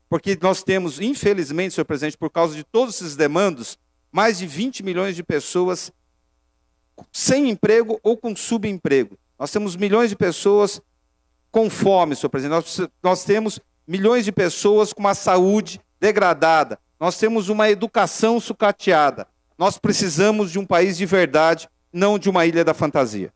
[SPEAKER 4] Porque nós temos, infelizmente, senhor presidente, por causa de todos esses demandos, mais de 20 milhões de pessoas sem emprego ou com subemprego. Nós temos milhões de pessoas com fome, senhor presidente. Nós temos milhões de pessoas com uma saúde degradada. Nós temos uma educação sucateada. Nós precisamos de um país de verdade, não de uma ilha da fantasia.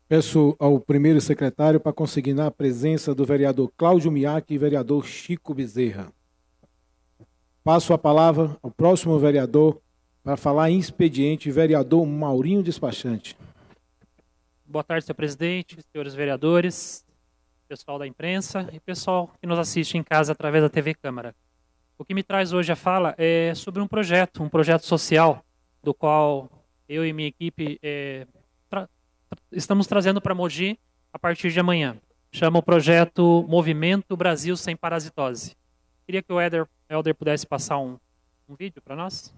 [SPEAKER 7] Peço ao primeiro secretário para consignar a presença do vereador Cláudio Miaki e vereador Chico Bezerra. Passo a palavra ao próximo vereador para falar em expediente, vereador Maurinho Despachante.
[SPEAKER 9] Boa tarde, senhor presidente, senhores vereadores, pessoal da imprensa e pessoal que nos assiste em casa através da TV Câmara. O que me traz hoje a fala é sobre um projeto social, do qual eu e minha equipe estamos trazendo para Mogi a partir de amanhã. Chama o projeto Movimento Brasil Sem Parasitose. Queria que o Helder pudesse passar um vídeo para nós.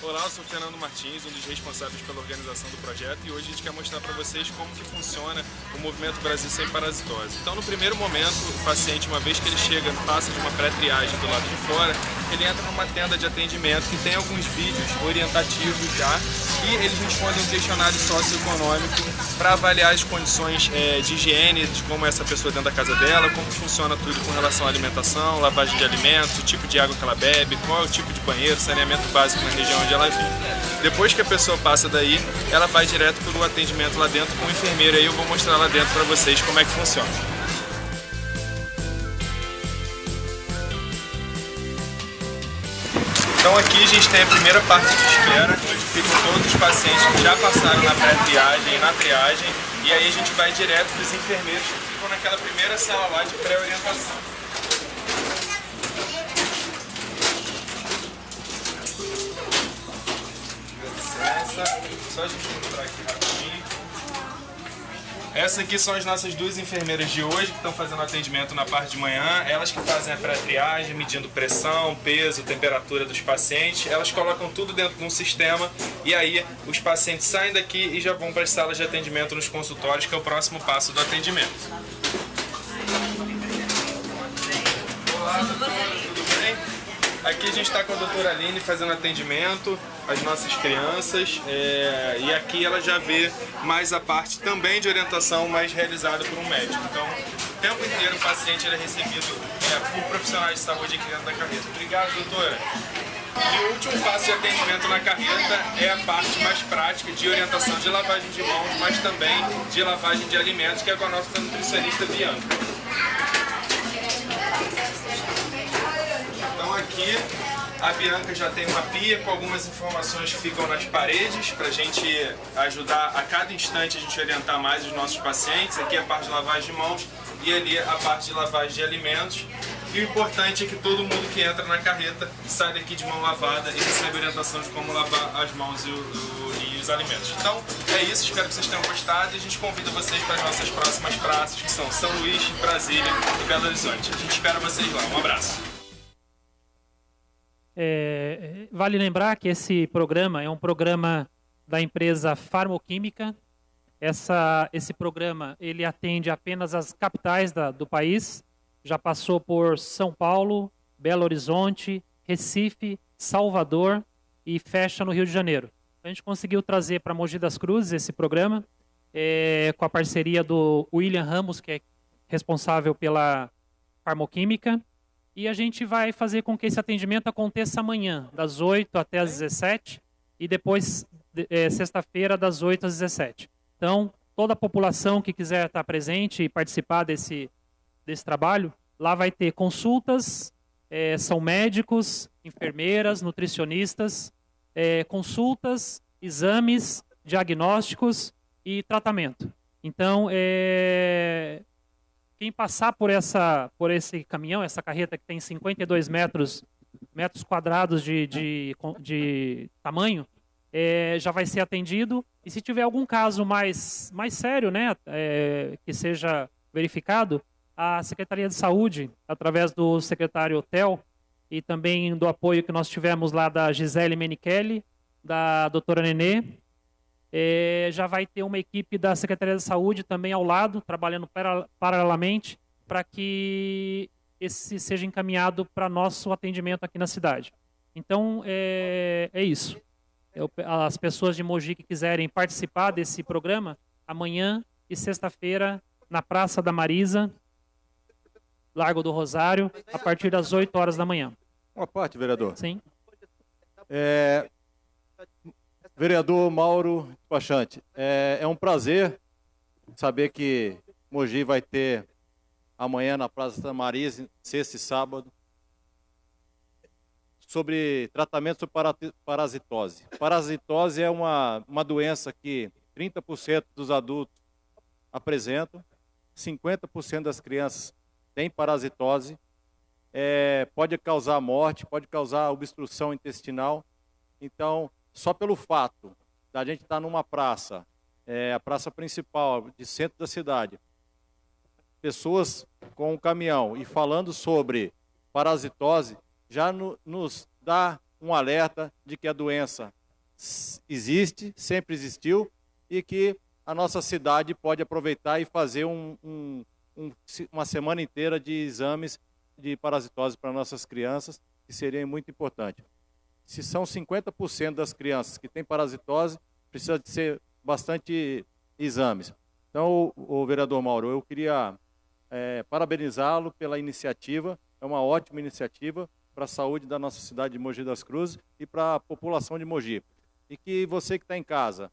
[SPEAKER 10] Olá, eu sou Fernando Martins, um dos responsáveis pela organização do projeto, e hoje a gente quer mostrar para vocês como que funciona o Movimento Brasil Sem Parasitose. Então, no primeiro momento, o paciente, uma vez que ele chega, passa de uma pré-triagem do lado de fora, ele entra numa tenda de atendimento que tem alguns vídeos orientativos já, e eles respondem um questionário socioeconômico para avaliar as condições de higiene, de como é essa pessoa dentro da casa dela, como funciona tudo com relação à alimentação, lavagem de alimentos, o tipo de água que ela bebe, qual é o tipo de banheiro, saneamento básico na região onde ela vive. Depois que a pessoa passa daí, ela vai direto para o atendimento lá dentro com o enfermeiro, aí eu vou mostrar lá dentro para vocês como é que funciona. Então aqui a gente tem a primeira parte de espera, onde ficam todos os pacientes que já passaram na pré-triagem e na triagem, e aí a gente vai direto para os enfermeiros que ficam naquela primeira sala lá de pré-orientação. Só a gente mostrar aqui rapidinho. Essas aqui são as nossas duas enfermeiras de hoje que estão fazendo atendimento na parte de manhã. Elas que fazem a pré-triagem, medindo pressão, peso, temperatura dos pacientes. Elas colocam tudo dentro de um sistema e aí os pacientes saem daqui e já vão para as salas de atendimento nos consultórios, que é o próximo passo do atendimento. Olá, doutora, tudo bem? Aqui a gente está com a doutora Aline fazendo atendimento às nossas crianças, e aqui ela já vê mais a parte também de orientação, mais realizada por um médico. Então, o tempo inteiro o paciente ele é recebido por profissionais de saúde aqui dentro da carreta. Obrigado, doutora. E o último passo de atendimento na carreta é a parte mais prática de orientação de lavagem de mãos, mas também de lavagem de alimentos, que é com a nossa nutricionista Bianca. Então aqui a Bianca já tem uma pia com algumas informações que ficam nas paredes para a gente ajudar a cada instante a gente orientar mais os nossos pacientes. Aqui é a parte de lavagem de mãos e ali a parte de lavagem de alimentos. E o importante é que todo mundo que entra na carreta sai daqui de mão lavada e recebe orientação de como lavar as mãos e os alimentos. Então é isso, espero que vocês tenham gostado e a gente convida vocês para as nossas próximas praças, que são São Luís, Brasília e Belo Horizonte. A gente espera vocês lá. Um abraço.
[SPEAKER 9] Vale lembrar que esse programa é um programa da empresa Farmoquímica. Esse programa ele atende apenas as capitais do país. Já passou por São Paulo, Belo Horizonte, Recife, Salvador e fecha no Rio de Janeiro. A gente conseguiu trazer para Mogi das Cruzes esse programa, com a parceria do William Ramos, que é responsável pela Farmoquímica. E a gente vai fazer com que esse atendimento aconteça amanhã, das 8 até as 17, e depois, sexta-feira, das 8 às 17. Então, toda a população que quiser estar presente e participar desse trabalho, lá vai ter consultas, são médicos, enfermeiras, nutricionistas, consultas, exames, diagnósticos e tratamento. Então, quem passar por esse caminhão, essa carreta que tem 52 metros quadrados de tamanho, já vai ser atendido. E se tiver algum caso mais sério, né, que seja verificado, a Secretaria de Saúde, através do secretário Tel, e também do apoio que nós tivemos lá da Gisele Menichelli, da doutora Nenê, já vai ter uma equipe da Secretaria de Saúde também ao lado, trabalhando paralelamente, para que esse seja encaminhado para nosso atendimento aqui na cidade. Então, é isso. As pessoas de Mogi que quiserem participar desse programa, amanhã e sexta-feira, na Praça da Marisa, Largo do Rosário, a partir das 8 horas da manhã.
[SPEAKER 11] Uma parte, vereador.
[SPEAKER 9] Sim.
[SPEAKER 11] Vereador Mauro Despachante, é um prazer saber que Mogi vai ter amanhã na Praça da Marise, sexta e sábado, sobre tratamento sobre parasitose. Parasitose é uma doença que 30% dos adultos apresentam, 50% das crianças têm parasitose, pode causar morte, pode causar obstrução intestinal. Então, só pelo fato da gente estar numa praça, a praça principal de centro da cidade, pessoas com um caminhão e falando sobre parasitose, já nos dá um alerta de que a doença existe, sempre existiu, e que a nossa cidade pode aproveitar e fazer uma semana inteira de exames de parasitose para nossas crianças, que seria muito importante. Se são 50% das crianças que têm parasitose, precisa de ser bastante exames. Então, o vereador Mauro, eu queria parabenizá-lo pela iniciativa, é uma ótima iniciativa para a saúde da nossa cidade de Mogi das Cruzes e para a população de Mogi. E que você que está em casa,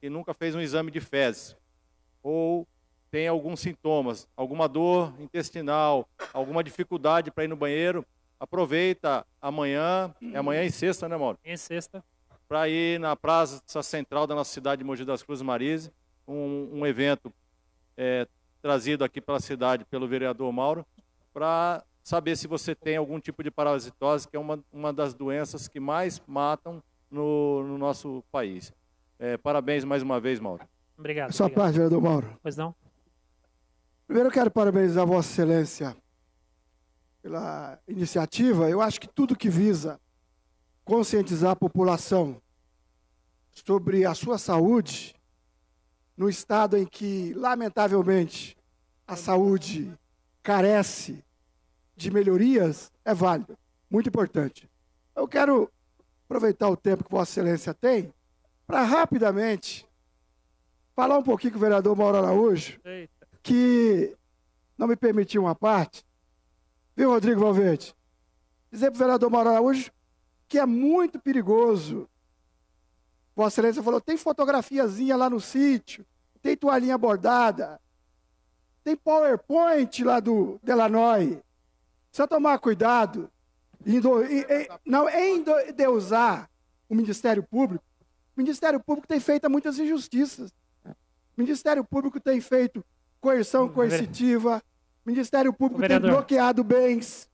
[SPEAKER 11] que nunca fez um exame de fezes, ou tem alguns sintomas, alguma dor intestinal, alguma dificuldade para ir no banheiro, aproveita amanhã, é amanhã e sexta, né, Mauro?
[SPEAKER 9] Em sexta.
[SPEAKER 11] Para ir na praça central da nossa cidade de Mogi das Cruzes Marise, um evento trazido aqui pela cidade pelo vereador Mauro, para saber se você tem algum tipo de parasitose, que é uma das doenças que mais matam no nosso país. Parabéns mais uma vez, Mauro.
[SPEAKER 9] Obrigado.
[SPEAKER 3] Sua parte, vereador Mauro.
[SPEAKER 9] Pois não?
[SPEAKER 3] Primeiro eu quero parabenizar Vossa Excelência pela iniciativa. Eu acho que tudo que visa conscientizar a população sobre a sua saúde, no estado em que, lamentavelmente, a saúde carece de melhorias, é válido, muito importante. Eu quero aproveitar o tempo que Vossa Excelência tem para rapidamente falar um pouquinho com o vereador Mauro Araújo, que não me permitiu uma parte, viu, Rodrigo Valverde? Dizer para o vereador Mauro Araújo que é muito perigoso. Vossa Excelência falou, tem fotografiazinha lá no sítio, tem toalhinha bordada, tem PowerPoint lá do Delanoy. Precisa tomar cuidado não endeusar o Ministério Público. O Ministério Público tem feito muitas injustiças. O Ministério Público tem feito coerção coercitiva. O Ministério Público tem bloqueado bens.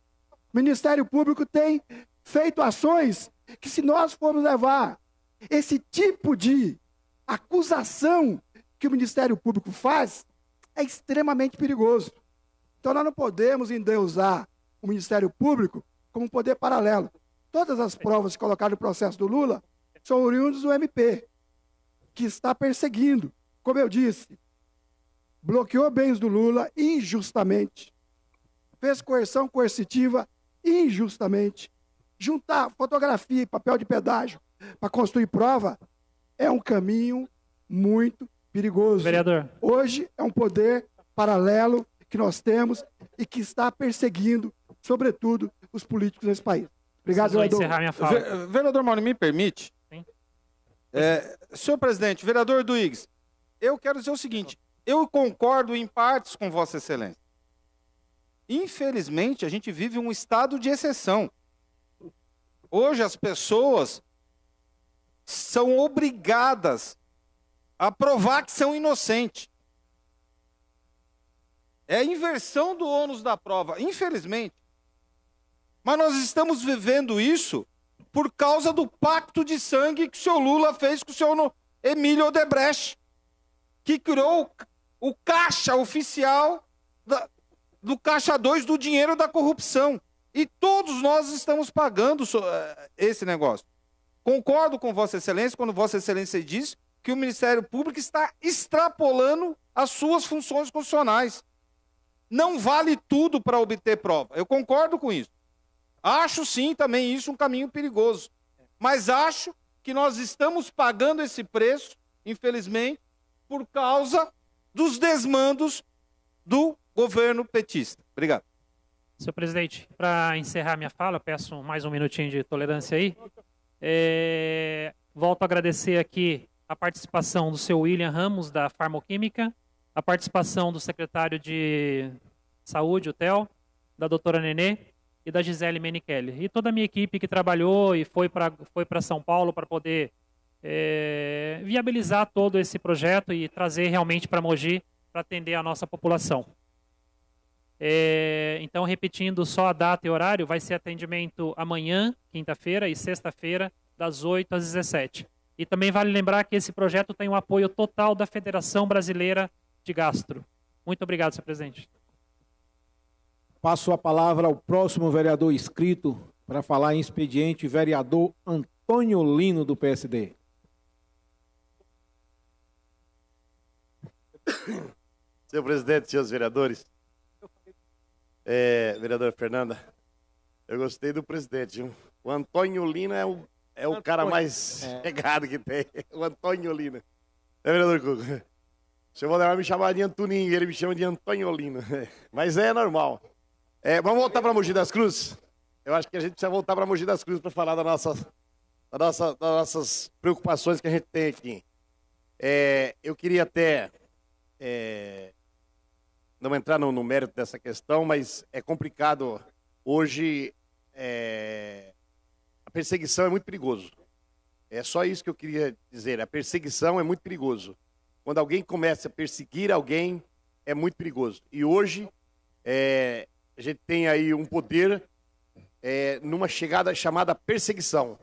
[SPEAKER 3] O Ministério Público tem feito ações que, se nós formos levar esse tipo de acusação que o Ministério Público faz, é extremamente perigoso. Então nós não podemos endeusar o Ministério Público como um poder paralelo. Todas as provas colocadas no processo do Lula são oriundas do MP, que está perseguindo, como eu disse, bloqueou bens do Lula injustamente, fez coerção coercitiva injustamente. Juntar fotografia e papel de pedágio para construir prova é um caminho muito perigoso.
[SPEAKER 9] Vereador.
[SPEAKER 3] Hoje é um poder paralelo que nós temos e que está perseguindo, sobretudo, os políticos desse país. Obrigado, vereador.
[SPEAKER 9] Encerrar minha fala.
[SPEAKER 4] Vereador Mauro, me permite?
[SPEAKER 9] Sim.
[SPEAKER 4] Senhor presidente, vereador Duígues, eu quero dizer o seguinte, eu concordo em partes com Vossa Excelência. Infelizmente, a gente vive um estado de exceção. Hoje as pessoas são obrigadas a provar que são inocentes. É a inversão do ônus da prova, infelizmente. Mas nós estamos vivendo isso por causa do pacto de sangue que o senhor Lula fez com o senhor Emílio Odebrecht, que criou o caixa oficial do caixa 2 do dinheiro da corrupção. E todos nós estamos pagando esse negócio. Concordo com Vossa Excelência quando Vossa Excelência diz que o Ministério Público está extrapolando as suas funções constitucionais. Não vale tudo para obter prova. Eu concordo com isso. Acho sim também isso um caminho perigoso. Mas acho que nós estamos pagando esse preço, infelizmente, por causa dos desmandos do governo petista. Obrigado.
[SPEAKER 9] Senhor presidente, para encerrar minha fala, peço mais um minutinho de tolerância aí. Volto a agradecer aqui a participação do seu William Ramos, da Farmoquímica, a participação do secretário de Saúde, o Theo, da doutora Nenê e da Gisele Menichelli. E toda a minha equipe que trabalhou e foi para São Paulo para poder viabilizar todo esse projeto e trazer realmente para Mogi para atender a nossa população. Então, repetindo só a data e horário, vai ser atendimento amanhã, quinta-feira, e sexta-feira, das 8 às 17. E também vale lembrar que esse projeto tem o apoio total da Federação Brasileira de Gastro. Muito obrigado, senhor presidente.
[SPEAKER 7] Passo a palavra ao próximo vereador inscrito para falar em expediente, vereador Antônio Lino, do PSD.
[SPEAKER 12] Senhor presidente, senhores vereadores, vereadora Fernanda, eu gostei do presidente. Viu? O Antônio Lino é o cara mais chegado que tem. O Antônio Lino. Vereador Cuco? O senhor vai me chamar de Antoninho, ele me chama de Antônio Lino. Mas é normal. Vamos voltar para Mogi das Cruzes? Eu acho que a gente precisa voltar para Mogi das Cruzes para falar das nossas preocupações que a gente tem aqui. Eu queria até não entrar no mérito dessa questão, mas é complicado. Hoje, a perseguição é muito perigoso. É só isso que eu queria dizer. A perseguição é muito perigoso. Quando alguém começa a perseguir alguém, é muito perigoso. E hoje, a gente tem aí um poder numa chegada chamada perseguição.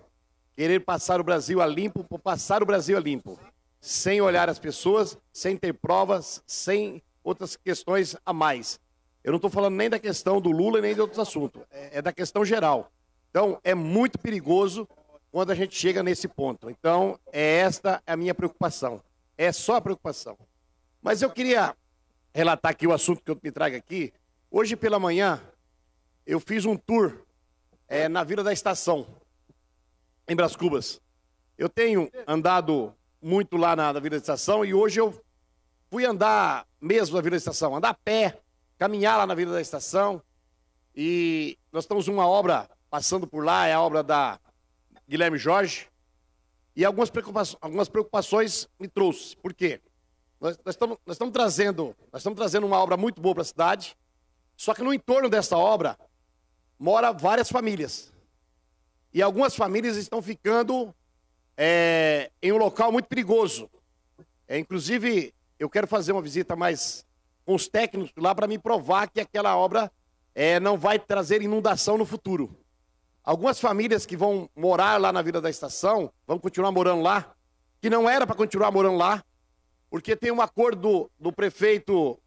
[SPEAKER 12] Querer passar o Brasil a limpo, por passar o Brasil a limpo. Sem olhar as pessoas, sem ter provas, sem outras questões a mais. Eu não estou falando nem da questão do Lula, nem de outros assuntos. É da questão geral. Então, é muito perigoso quando a gente chega nesse ponto. Então, esta a minha preocupação. É só a preocupação. Mas eu queria relatar aqui o assunto que eu me trago aqui. Hoje pela manhã, eu fiz um tour na Vila da Estação, em Brás Cubas. Eu tenho andado muito lá na Vila da Estação e hoje eu fui andar mesmo na Vila da Estação, andar a pé, caminhar lá na Vila da Estação. E nós estamos uma obra passando por lá, é a obra da Guilherme Jorge. E algumas preocupações me trouxe. Por quê? Nós estamos trazendo uma obra muito boa para a cidade, só que no entorno dessa obra mora várias famílias. E algumas famílias estão ficando em um local muito perigoso. Inclusive, eu quero fazer uma visita mais com os técnicos lá para me provar que aquela obra não vai trazer inundação no futuro. Algumas famílias que vão morar lá na Vila da Estação, vão continuar morando lá, que não era para continuar morando lá, porque tem um acordo do prefeito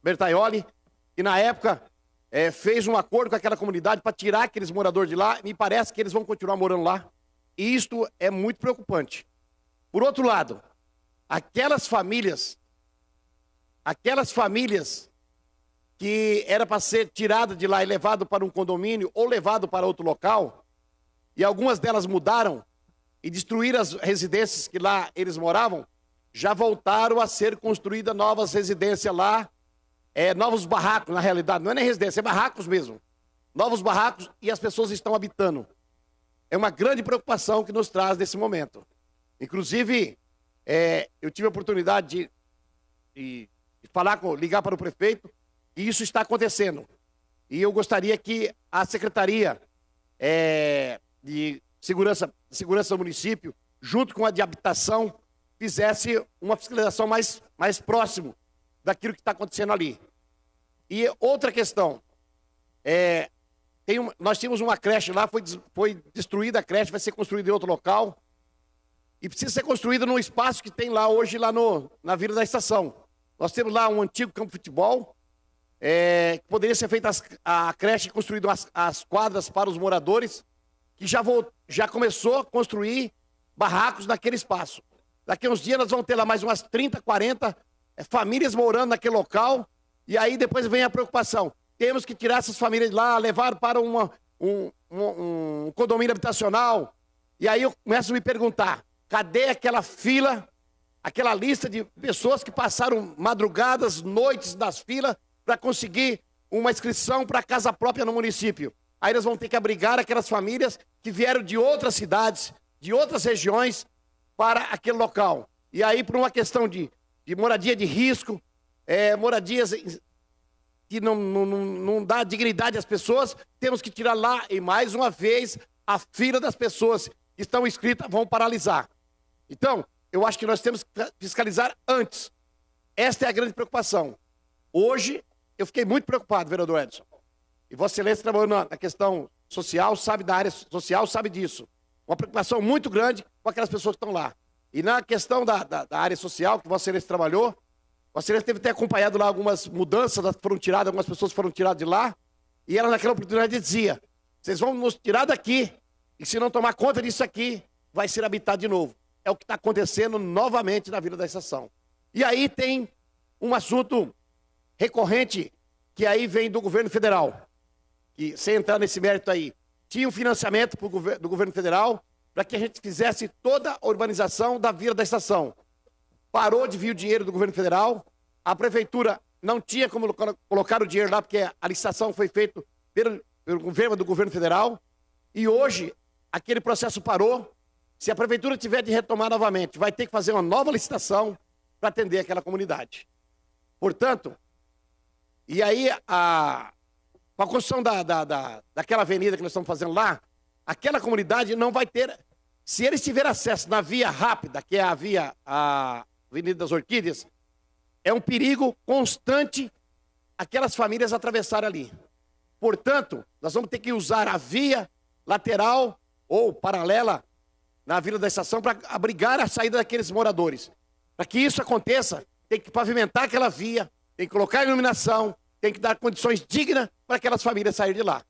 [SPEAKER 12] Bertaioli, que na época fez um acordo com aquela comunidade para tirar aqueles moradores de lá, e me parece que eles vão continuar morando lá. E isto é muito preocupante. Por outro lado, aquelas famílias que era para ser tirada de lá e levado para um condomínio ou levado para outro local, e algumas delas mudaram e destruíram as residências que lá eles moravam, já voltaram a ser construídas novas residências lá, novos barracos, na realidade, não é nem residência, é barracos mesmo. Novos barracos e as pessoas estão habitando. É uma grande preocupação que nos traz nesse momento. Inclusive, eu tive a oportunidade de ligar para o prefeito, e isso está acontecendo. E eu gostaria que a Secretaria de Segurança do município, junto com a de Habitação, fizesse uma fiscalização mais próximo daquilo que está acontecendo ali. E outra questão, nós tínhamos uma creche lá, foi destruída a creche, vai ser construída em outro local, e precisa ser construída num espaço que tem lá hoje, lá na Vila da Estação. Nós temos lá um antigo campo de futebol, que poderia ser feita a creche, construída as quadras para os moradores, que já começou a construir barracos naquele espaço. Daqui a uns dias nós vamos ter lá mais umas 30, 40 famílias morando naquele local, e aí depois vem a preocupação. Temos que tirar essas famílias de lá, levar para um condomínio habitacional. E aí eu começo a me perguntar, cadê aquela fila, aquela lista de pessoas que passaram madrugadas, noites das filas, para conseguir uma inscrição para casa própria no município? Aí eles vão ter que abrigar aquelas famílias que vieram de outras cidades, de outras regiões, para aquele local. E aí, por uma questão de moradia de risco, moradias que não dá dignidade às pessoas, temos que tirar lá, e mais uma vez, a fila das pessoas que estão inscritas vão paralisar. Então, eu acho que nós temos que fiscalizar antes. Esta é a grande preocupação. Hoje, eu fiquei muito preocupado, vereador Edson. E Vossa Excelência trabalhou na questão social, sabe da área social, sabe disso. Uma preocupação muito grande com aquelas pessoas que estão lá. E na questão da área social, que Vossa Excelência trabalhou, Vossa Excelência teve que ter acompanhado lá algumas mudanças que foram tiradas, algumas pessoas foram tiradas de lá, e ela naquela oportunidade dizia, vocês vão nos tirar daqui, e se não tomar conta disso aqui, vai ser habitado de novo. É o que está acontecendo novamente na Vila da Estação. E aí tem um assunto recorrente, que aí vem do governo federal, que, sem entrar nesse mérito aí, tinha um financiamento do governo federal para que a gente fizesse toda a urbanização da Vila da Estação. Parou de vir o dinheiro do governo federal, a prefeitura não tinha como colocar o dinheiro lá, porque a licitação foi feita pelo governo do governo federal, e hoje aquele processo parou. Se a prefeitura tiver de retomar novamente, vai ter que fazer uma nova licitação para atender aquela comunidade. Portanto, e aí com a construção daquela avenida que nós estamos fazendo lá, aquela comunidade não vai ter, se eles tiverem acesso na via rápida, que é a Avenida das Orquídeas, é um perigo constante aquelas famílias atravessarem ali. Portanto, nós vamos ter que usar a via lateral ou paralela na Vila da Estação para abrigar a saída daqueles moradores. Para que isso aconteça, tem que pavimentar aquela via, tem que colocar iluminação, tem que dar condições dignas para aquelas famílias saírem de lá.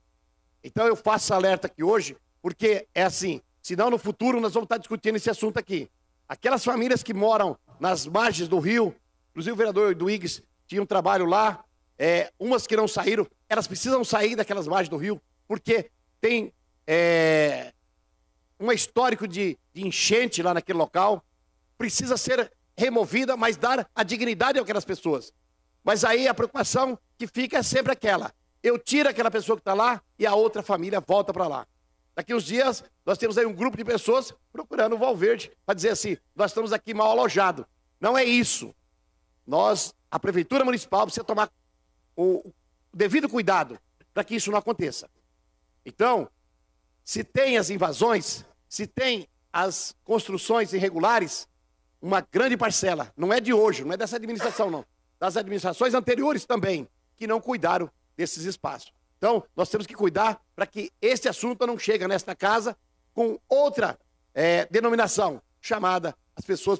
[SPEAKER 12] Então eu faço alerta aqui hoje, porque é assim, senão no futuro nós vamos estar discutindo esse assunto aqui. Aquelas famílias que moram nas margens do rio, inclusive o vereador Duígues tinha um trabalho lá, umas que não saíram, elas precisam sair daquelas margens do rio, porque tem um histórico de enchente lá naquele local, precisa ser removida, mas dar a dignidade àquelas pessoas. Mas aí a preocupação que fica é sempre aquela, eu tiro aquela pessoa que está lá e a outra família volta para lá. Daqui uns dias, nós temos aí um grupo de pessoas procurando o Valverde para dizer assim, nós estamos aqui mal alojados. Não é isso. A Prefeitura Municipal precisa tomar o devido cuidado para que isso não aconteça. Então, se tem as invasões, se tem as construções irregulares, uma grande parcela, não é de hoje, não é dessa administração não, das administrações anteriores também, que não cuidaram desses espaços. Então, nós temos que cuidar para que esse assunto não chegue nesta casa com outra denominação, chamada, as pessoas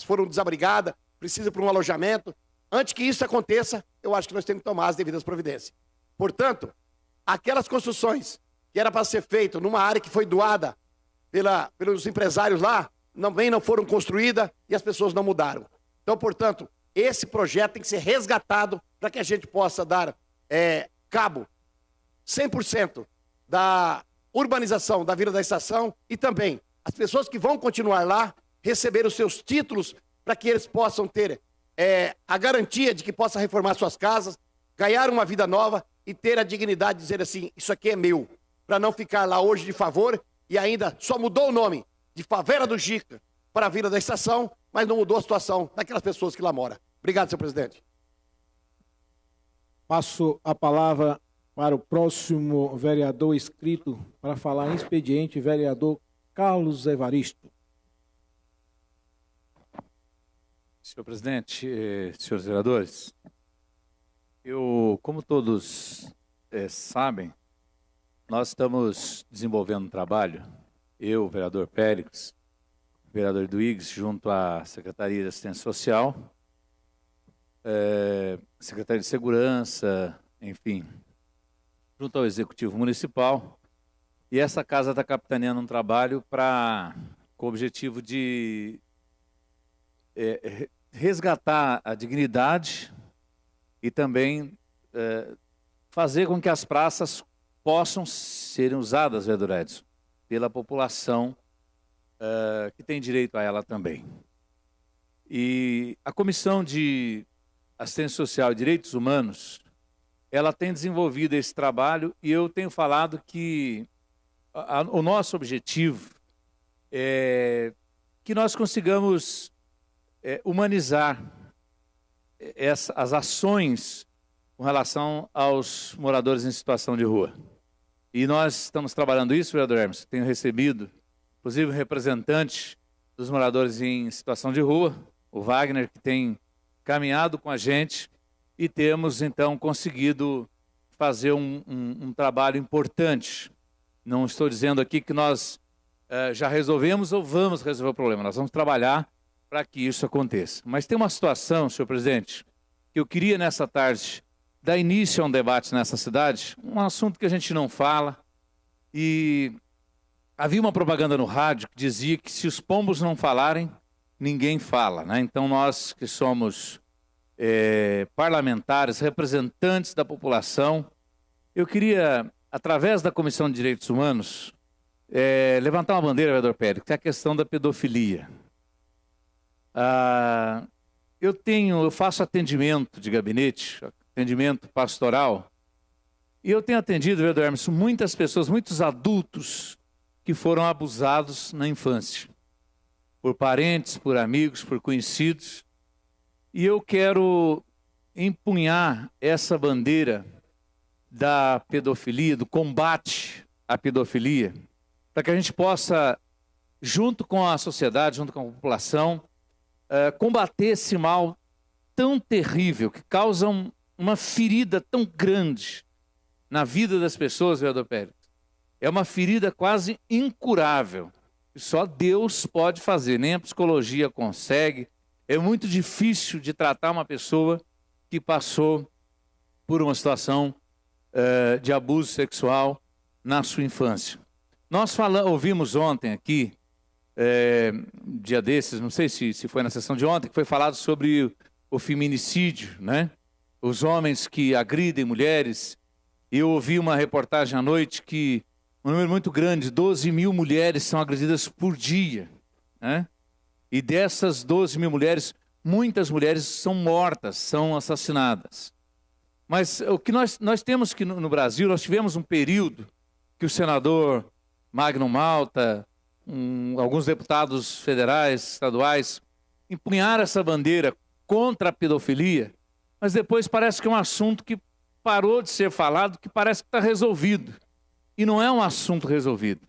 [SPEAKER 12] foram desabrigadas, precisam para um alojamento. Antes que isso aconteça, eu acho que nós temos que tomar as devidas providências. Portanto, aquelas construções que era para ser feito numa área que foi doada pelos empresários lá, também não foram construídas e as pessoas não mudaram. Então, portanto, esse projeto tem que ser resgatado para que a gente possa dar cabo 100% da urbanização da Vila da Estação e também as pessoas que vão continuar lá receber os seus títulos para que eles possam ter a garantia de que possa reformar suas casas, ganhar uma vida nova e ter a dignidade de dizer assim, isso aqui é meu, para não ficar lá hoje de favor e ainda só mudou o nome de Favela do Jica para a Vila da Estação, mas não mudou a situação daquelas pessoas que lá moram. Obrigado, senhor presidente.
[SPEAKER 7] Passo a palavra para o próximo vereador inscrito para falar em expediente, vereador Carlos Evaristo.
[SPEAKER 6] Senhor presidente, senhores vereadores, como todos sabem, nós estamos desenvolvendo um trabalho, eu, o vereador Péricles, o vereador Duígues, junto à Secretaria de Assistência Social, Secretaria de Segurança, enfim, junto ao Executivo Municipal, e essa casa está capitaneando um trabalho com o objetivo de resgatar a dignidade e também fazer com que as praças possam serem usadas, vereador Edson, pela população que tem direito a ela também. E a Comissão de Assistência Social e Direitos Humanos, ela tem desenvolvido esse trabalho e eu tenho falado que o nosso objetivo é que nós consigamos humanizar as ações com relação aos moradores em situação de rua. E nós estamos trabalhando isso, vereador Hermes. Tenho recebido, inclusive, um representante dos moradores em situação de rua, o Wagner, que tem caminhado com a gente, e temos, então, conseguido fazer um trabalho importante. Não estou dizendo aqui que nós já resolvemos ou vamos resolver o problema. Nós vamos trabalhar para que isso aconteça. Mas tem uma situação, senhor presidente, que eu queria nessa tarde dar início a um debate nessa cidade, um assunto que a gente não fala, e havia uma propaganda no rádio que dizia que se os pombos não falarem, ninguém fala, né? Então nós que somos parlamentares, representantes da população, eu queria, através da Comissão de Direitos Humanos, levantar uma bandeira, vereador Pérez, que é a questão da pedofilia. Eu faço atendimento de gabinete, atendimento pastoral, e eu tenho atendido, vereador Hermes, muitas pessoas, muitos adultos que foram abusados na infância, por parentes, por amigos, por conhecidos, e eu quero empunhar essa bandeira da pedofilia, do combate à pedofilia, para que a gente possa, junto com a sociedade, junto com a população, combater esse mal tão terrível, que causa uma ferida tão grande na vida das pessoas, vereador Pérez. É uma ferida quase incurável, que só Deus pode fazer, nem a psicologia consegue. É muito difícil de tratar uma pessoa que passou por uma situação de abuso sexual na sua infância. Nós ouvimos ontem aqui, dia desses, não sei se foi na sessão de ontem, que foi falado sobre o feminicídio, né? Os homens que agridem mulheres. Eu ouvi uma reportagem à noite que um número muito grande, 12 mil mulheres são agredidas por dia, né? E dessas 12 mil mulheres, muitas mulheres são mortas, são assassinadas. Mas o que nós temos que no Brasil, nós tivemos um período que o senador Magno Malta, alguns deputados federais, estaduais, empunharam essa bandeira contra a pedofilia, mas depois parece que é um assunto que parou de ser falado, que parece que está resolvido. E não é um assunto resolvido.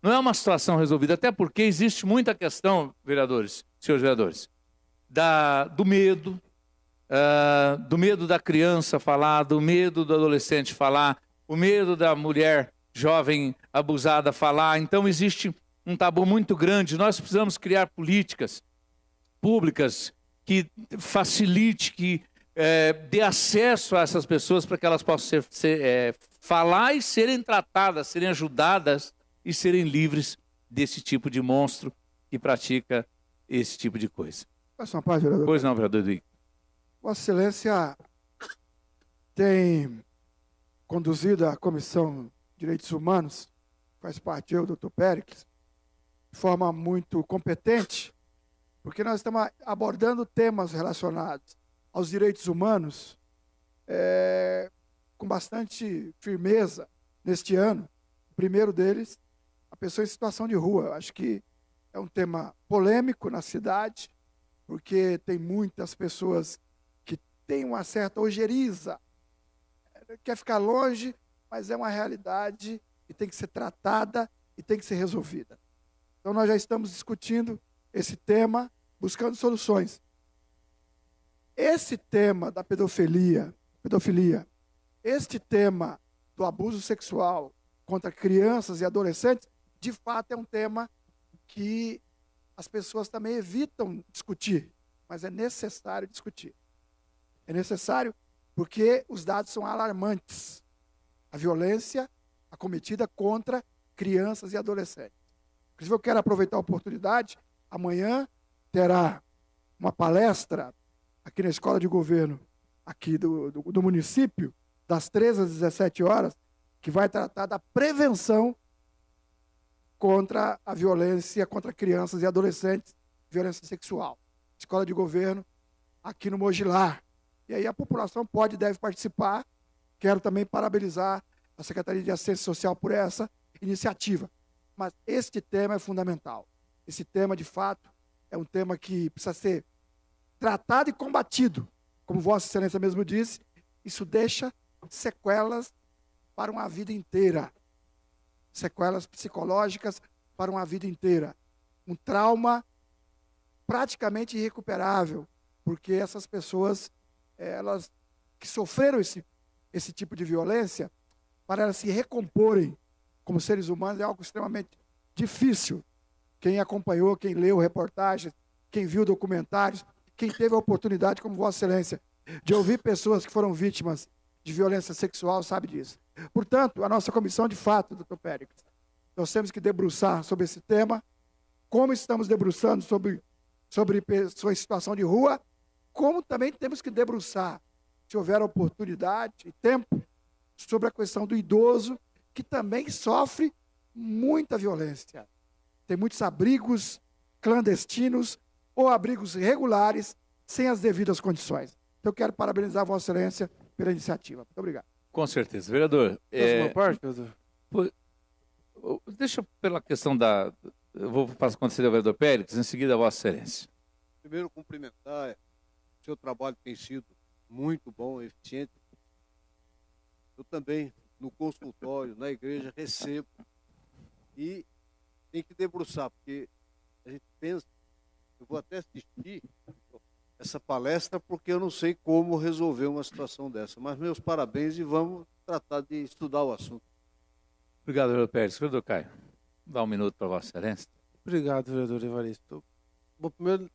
[SPEAKER 6] Não é uma situação resolvida, até porque existe muita questão, vereadores, senhores vereadores, do medo da criança falar, do medo do adolescente falar, o medo da mulher jovem abusada falar. Então existe um tabu muito grande. Nós precisamos criar políticas públicas que facilite, que dê acesso a essas pessoas para que elas possam falar e serem tratadas, serem ajudadas e serem livres desse tipo de monstro que pratica esse tipo de coisa.
[SPEAKER 3] Peço uma paz, vereador.
[SPEAKER 6] Pois não, vereador Eduardo.
[SPEAKER 3] Vossa Excelência tem conduzido a Comissão de Direitos Humanos, faz parte eu, doutor Péricles, de forma muito competente, porque nós estamos abordando temas relacionados aos direitos humanos com bastante firmeza neste ano. O primeiro deles, a pessoa em situação de rua. Eu acho que é um tema polêmico na cidade, porque tem muitas pessoas que têm uma certa ojeriza, quer ficar longe, mas é uma realidade e tem que ser tratada e tem que ser resolvida. Então nós já estamos discutindo esse tema, buscando soluções. Esse tema da pedofilia, este tema do abuso sexual contra crianças e adolescentes, de fato é um tema que as pessoas também evitam discutir, mas é necessário discutir. É necessário porque os dados são alarmantes. A violência cometida contra crianças e adolescentes. Inclusive, eu quero aproveitar a oportunidade, amanhã terá uma palestra aqui na Escola de Governo, aqui do município, das 13 às 17 horas, que vai tratar da prevenção contra a violência contra crianças e adolescentes, violência sexual. Escola de Governo, aqui no Mogilar. E aí a população pode e deve participar. Quero também parabenizar a Secretaria de Assistência Social por essa iniciativa. Mas este tema é fundamental. Esse tema, de fato, é um tema que precisa ser tratado e combatido, como Vossa Excelência mesmo disse, isso deixa sequelas para uma vida inteira. Sequelas psicológicas para uma vida inteira. Um trauma praticamente irrecuperável, porque essas pessoas, elas que sofreram esse tipo de violência, para elas se recomporem como seres humanos, é algo extremamente difícil. Quem acompanhou, quem leu reportagens, quem viu documentários, quem teve a oportunidade, como Vossa Excelência, de ouvir pessoas que foram vítimas de violência sexual, sabe disso. Portanto, a nossa comissão, de fato, doutor Péricles, nós temos que debruçar sobre esse tema, como estamos debruçando sobre pessoas em situação de rua, como também temos que debruçar, se houver oportunidade e tempo, sobre a questão do idoso, que também sofre muita violência. Tem muitos abrigos clandestinos ou abrigos irregulares, sem as devidas condições. Então, eu quero parabenizar Vossa Excelência pela iniciativa. Muito obrigado.
[SPEAKER 6] Com certeza. Vereador,
[SPEAKER 8] Uma parte, vereador?
[SPEAKER 6] deixa pela questão da... Eu vou conceder ao vereador Péricles, em seguida a Vossa Excelência.
[SPEAKER 13] Primeiro, cumprimentar. O seu trabalho tem sido muito bom, eficiente. Eu também, no consultório, na igreja, recebo. E tem que debruçar, porque a gente pensa, eu vou até assistir essa palestra, porque eu não sei como resolver uma situação dessa. Mas meus parabéns e vamos tratar de estudar o assunto.
[SPEAKER 6] Obrigado, vereador Péricles. Vereador Caio, dá um minuto para Vossa Excelência.
[SPEAKER 8] Obrigado, vereador Evaristo. Vou primeiro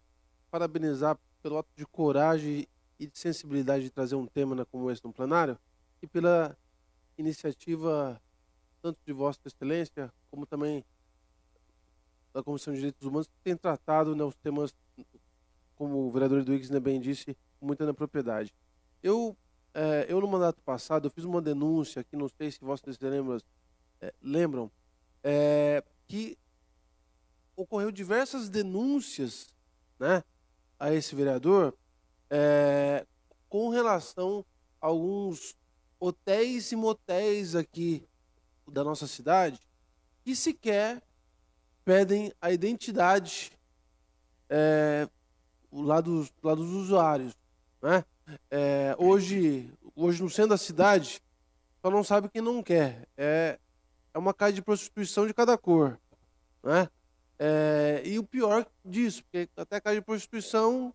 [SPEAKER 8] parabenizar pelo ato de coragem e de sensibilidade de trazer um tema como esse no plenário e pela iniciativa tanto de Vossa Excelência como também da Comissão de Direitos Humanos, que tem tratado, né, os temas, como o vereador Eduígues bem disse, com muita propriedade. Eu, no mandato passado, eu fiz uma denúncia, que não sei se Vossas Excelências lembram, que ocorreu diversas denúncias, né, a esse vereador com relação a alguns hotéis e motéis aqui da nossa cidade que sequer pedem a identidade lá dos usuários, né? Hoje no centro da cidade, só não sabe quem não quer. É uma casa de prostituição de cada cor, né? E o pior disso, porque até a casa de prostituição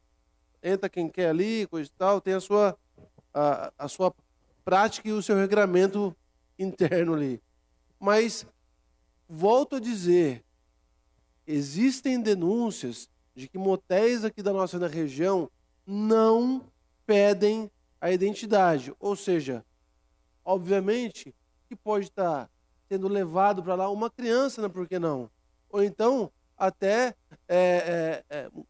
[SPEAKER 8] entra quem quer ali, coisa e tal, tem a sua prática e o seu regramento interno ali. Mas, volto a dizer, existem denúncias de que motéis aqui da nossa região não pedem a identidade. Ou seja, obviamente que pode estar sendo levado para lá uma criança, né, por que não? Ou então, até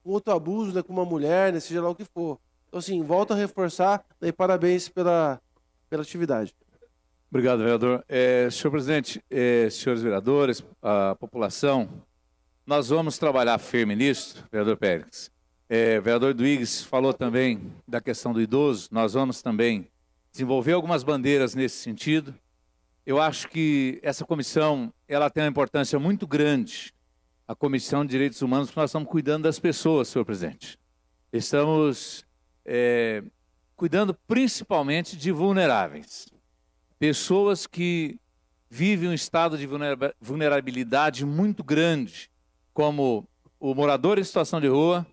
[SPEAKER 8] um outro abuso, né, com uma mulher, né, seja lá o que for. Então, assim, volto a reforçar, né, e parabéns pela atividade.
[SPEAKER 6] Obrigado, vereador. Senhor presidente, senhores vereadores, a população, nós vamos trabalhar firme nisso, vereador Péricles. Vereador Eduígues falou também da questão do idoso, nós vamos também desenvolver algumas bandeiras nesse sentido. Eu acho que essa comissão, ela tem uma importância muito grande, a Comissão de Direitos Humanos, porque nós estamos cuidando das pessoas, senhor presidente. Estamos cuidando principalmente de vulneráveis. Pessoas que vivem um estado de vulnerabilidade muito grande, como o morador em situação de rua.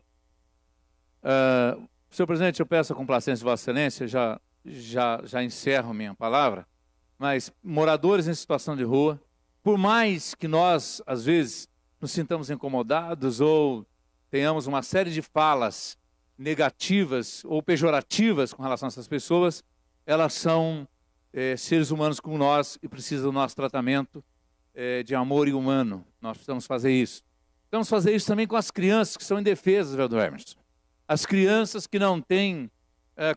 [SPEAKER 6] Senhor presidente, eu peço a complacência de Vossa Excelência, já encerro minha palavra, mas moradores em situação de rua, por mais que nós, às vezes, nos sintamos incomodados ou tenhamos uma série de falas negativas ou pejorativas com relação a essas pessoas, elas são seres humanos como nós e precisam do nosso tratamento de amor e humano. Nós precisamos fazer isso. Precisamos fazer isso também com as crianças que são indefesas, vereador Emerson. As crianças que não têm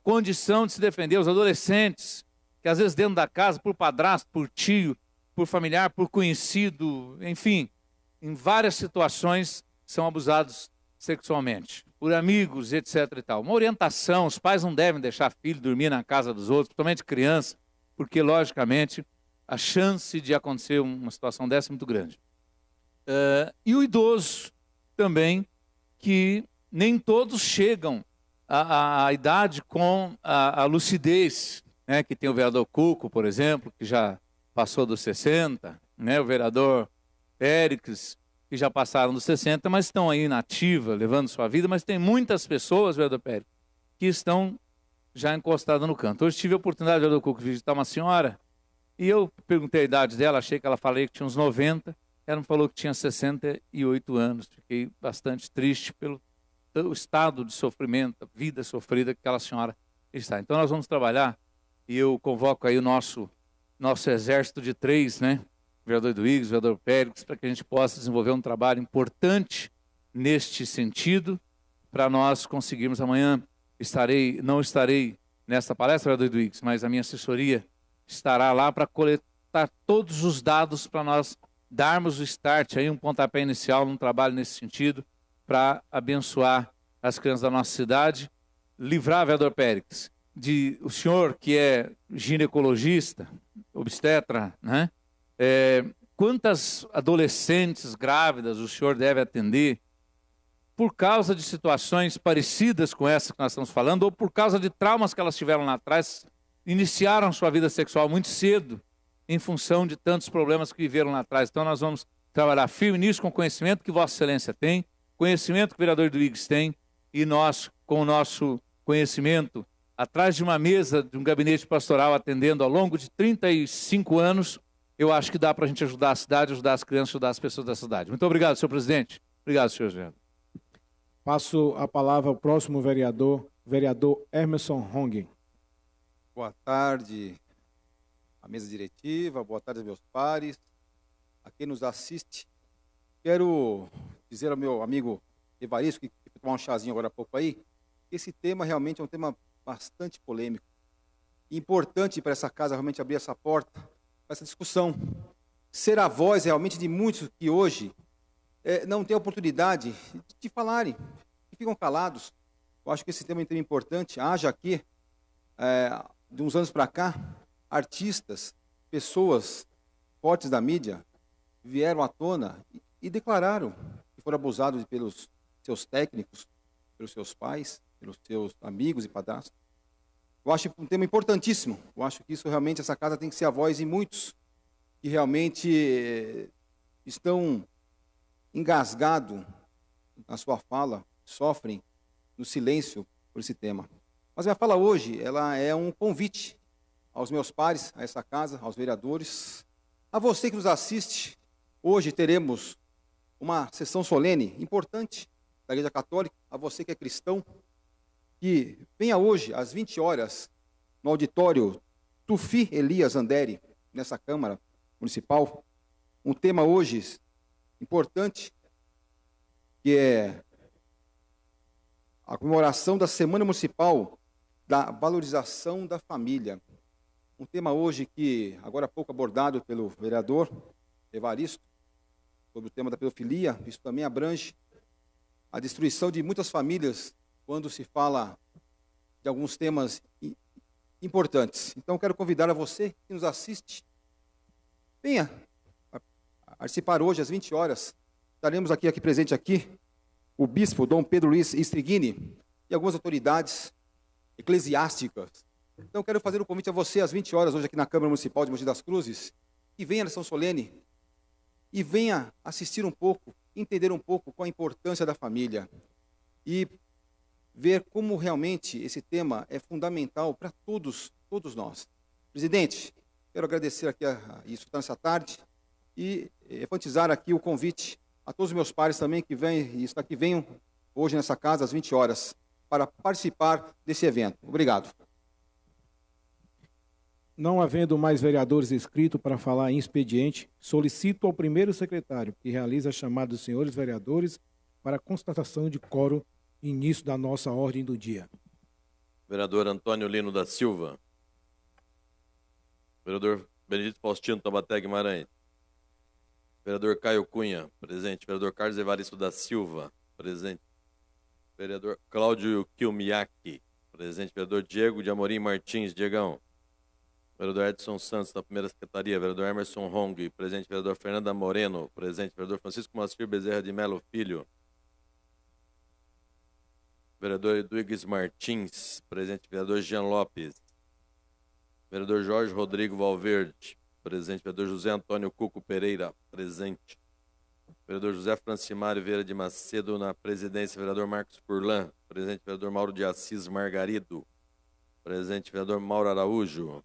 [SPEAKER 6] condição de se defender, os adolescentes, que às vezes dentro da casa, por padrasto, por tio, por familiar, por conhecido, enfim, em várias situações são abusados sexualmente, por amigos, etc. e tal. Uma orientação, os pais não devem deixar filho dormir na casa dos outros, principalmente criança, porque, logicamente, a chance de acontecer uma situação dessa é muito grande. E o idoso também, que nem todos chegam à idade com a lucidez né, que tem o vereador Cuco, por exemplo, que já passou dos 60, né, o vereador Péricles, que já passaram dos 60, mas estão aí na ativa, levando sua vida, mas tem muitas pessoas, vereador Péricles, que estão já encostadas no canto. Hoje tive a oportunidade, vereador Cuco, de visitar uma senhora, e eu perguntei a idade dela, achei que ela falou que tinha uns 90, ela me falou que tinha 68 anos. Fiquei bastante triste pelo estado de sofrimento, a vida sofrida que aquela senhora está. Então nós vamos trabalhar, e eu convoco aí o nosso exército de 3, né? Vereador Eduígues, vereador Péricles, para que a gente possa desenvolver um trabalho importante neste sentido, para nós conseguirmos amanhã, não estarei nesta palestra, vereador Eduígues, mas a minha assessoria estará lá para coletar todos os dados para nós darmos o start, aí um pontapé inicial num trabalho nesse sentido, para abençoar as crianças da nossa cidade, livrar, vereador Péricles, de o senhor que é ginecologista, obstetra, né? Quantas adolescentes grávidas o senhor deve atender por causa de situações parecidas com essa que nós estamos falando, ou por causa de traumas que elas tiveram lá atrás, iniciaram sua vida sexual muito cedo, em função de tantos problemas que viveram lá atrás. Então nós vamos trabalhar firme nisso, com o conhecimento que Vossa Excelência tem, conhecimento que o vereador Eduígues tem, e nós, com o nosso conhecimento, atrás de uma mesa de um gabinete pastoral atendendo ao longo de 35 anos, eu acho que dá para a gente ajudar a cidade, ajudar as crianças, ajudar as pessoas da cidade. Muito obrigado, senhor presidente. Obrigado, senhor vereador.
[SPEAKER 7] Passo a palavra ao próximo vereador Emerson Hong.
[SPEAKER 14] Boa tarde à mesa diretiva, boa tarde aos meus pares, a quem nos assiste. Quero dizer ao meu amigo Evaristo, que foi tomar um chazinho agora há pouco aí, que esse tema realmente é um tema bastante polêmico. E importante para essa casa realmente abrir essa porta, para essa discussão. Ser a voz realmente de muitos que hoje não têm a oportunidade de falarem, que ficam calados. Eu acho que esse tema é um tema importante. Haja aqui, de uns anos para cá, artistas, pessoas fortes da mídia, vieram à tona e declararam que foram abusados pelos seus técnicos, pelos seus pais, pelos seus amigos e padrastos. Eu acho um tema importantíssimo. Eu acho que isso realmente, essa casa tem que ser a voz de muitos que realmente estão engasgados na sua fala, sofrem no silêncio por esse tema. Mas minha fala hoje, ela é um convite aos meus pares, a essa casa, aos vereadores, a você que nos assiste. Hoje teremos uma sessão solene importante da Igreja Católica, a você que é cristão, que venha hoje, às 20 horas, no auditório Tufi Elias Anderi, nessa Câmara Municipal. Um tema hoje importante, que é a comemoração da Semana Municipal da Valorização da Família. Um tema hoje que, agora há pouco abordado pelo vereador Evaristo, sobre o tema da pedofilia. Isso também abrange a destruição de muitas famílias quando se fala de alguns temas importantes. Então, quero convidar a você que nos assiste, venha participar hoje às 20 horas. Estaremos aqui presente aqui, o bispo Dom Pedro Luiz Strigini e algumas autoridades eclesiásticas. Então, quero fazer um convite a você às 20 horas, hoje aqui na Câmara Municipal de Mogi das Cruzes, que venha na sessão solene e venha assistir um pouco, entender um pouco qual a importância da família e ver como realmente esse tema é fundamental para todos nós. Presidente, quero agradecer aqui isso nessa tarde e enfatizar aqui o convite a todos os meus pares também que venham hoje nessa casa às 20 horas para participar desse evento. Obrigado.
[SPEAKER 7] Não havendo mais vereadores inscritos para falar em expediente, solicito ao primeiro secretário que realize a chamada dos senhores vereadores para a constatação de quórum e início da nossa ordem do dia.
[SPEAKER 2] Vereador Antônio Lino da Silva. Vereador Benedito Faustino Taubaté Guimarães. Vereador Caio Cunha, presente. Vereador Carlos Evaristo da Silva, presente. Vereador Cláudio Kilmiaki, presente. Vereador Diego de Amorim Martins, Diegão. Vereador Edson Santos, da primeira secretaria. Vereador Emerson Hong, presente. Vereador Fernanda Moreno, presente. Vereador Francisco Moacir Bezerra de Melo Filho. Vereador Eduígues Martins, presente. Vereador Jean Lopes. Vereador Jorge Rodrigo Valverde, presente. Vereador José Antônio Cuco Pereira, presente. Vereador José Francimário Vieira de Macedo, na presidência. Vereador Marcos Furlan, presente. Vereador Mauro de Assis Margarido, presente. Vereador Mauro Araújo.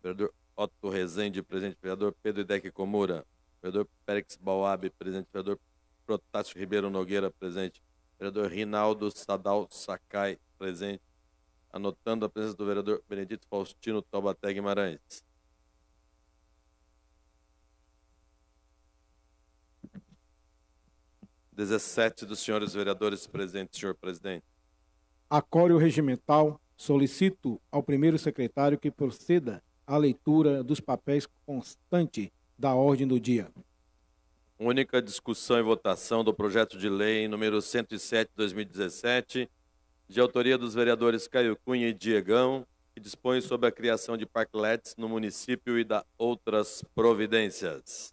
[SPEAKER 2] Vereador Otto Rezende, presente. Vereador Pedro Idec Komura. Vereador Périx Bauab, presente. Vereador Protásio Ribeiro Nogueira, presente. Vereador Rinaldo Sadal Sakai, presente. Anotando a presença do vereador Benedito Faustino Taubaté Guimarães. (17) dos senhores vereadores presentes, senhor presidente.
[SPEAKER 7] Acório regimental, solicito ao primeiro secretário que proceda à leitura dos papéis constante da ordem do dia.
[SPEAKER 2] Única discussão e votação do projeto de lei número 107/2017, de autoria dos vereadores Caio Cunha e Diegão, que dispõe sobre a criação de parklets no município e da outras providências.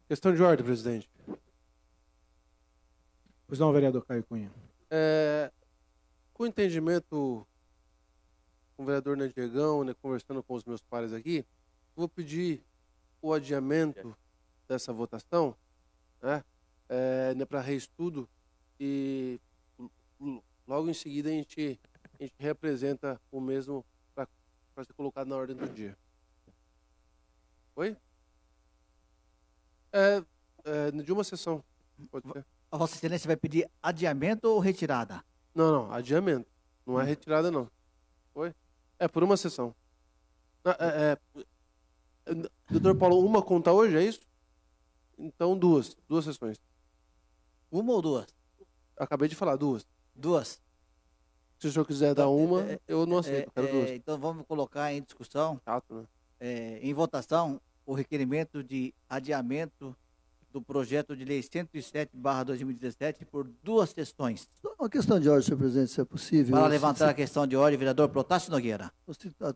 [SPEAKER 8] Questão de ordem, presidente.
[SPEAKER 7] Pois não, vereador Caio Cunha.
[SPEAKER 8] Com entendimento com o vereador Diegão, né, conversando com os meus pares aqui, vou pedir o adiamento dessa votação, né, para reestudo, e logo em seguida a gente reapresenta o mesmo para ser colocado na ordem do dia. Oi? De uma sessão. Pode ser.
[SPEAKER 1] A Vossa Excelência vai pedir adiamento ou retirada?
[SPEAKER 8] Não, adiamento. Não é retirada, não. Oi? É por uma sessão. Doutor Paulo, uma conta hoje, é isso? Então duas sessões.
[SPEAKER 1] Uma ou duas?
[SPEAKER 8] Acabei de falar, duas.
[SPEAKER 1] Duas.
[SPEAKER 8] Se o senhor quiser dar uma, eu não aceito, quero duas.
[SPEAKER 1] Então vamos colocar em discussão,
[SPEAKER 8] Chato, né?
[SPEAKER 1] em votação, o requerimento de adiamento do projeto de lei 107/2017 por duas sessões.
[SPEAKER 15] Uma questão de ordem, senhor presidente, se é possível.
[SPEAKER 1] Para levantar a questão de ordem, vereador Protásio Nogueira.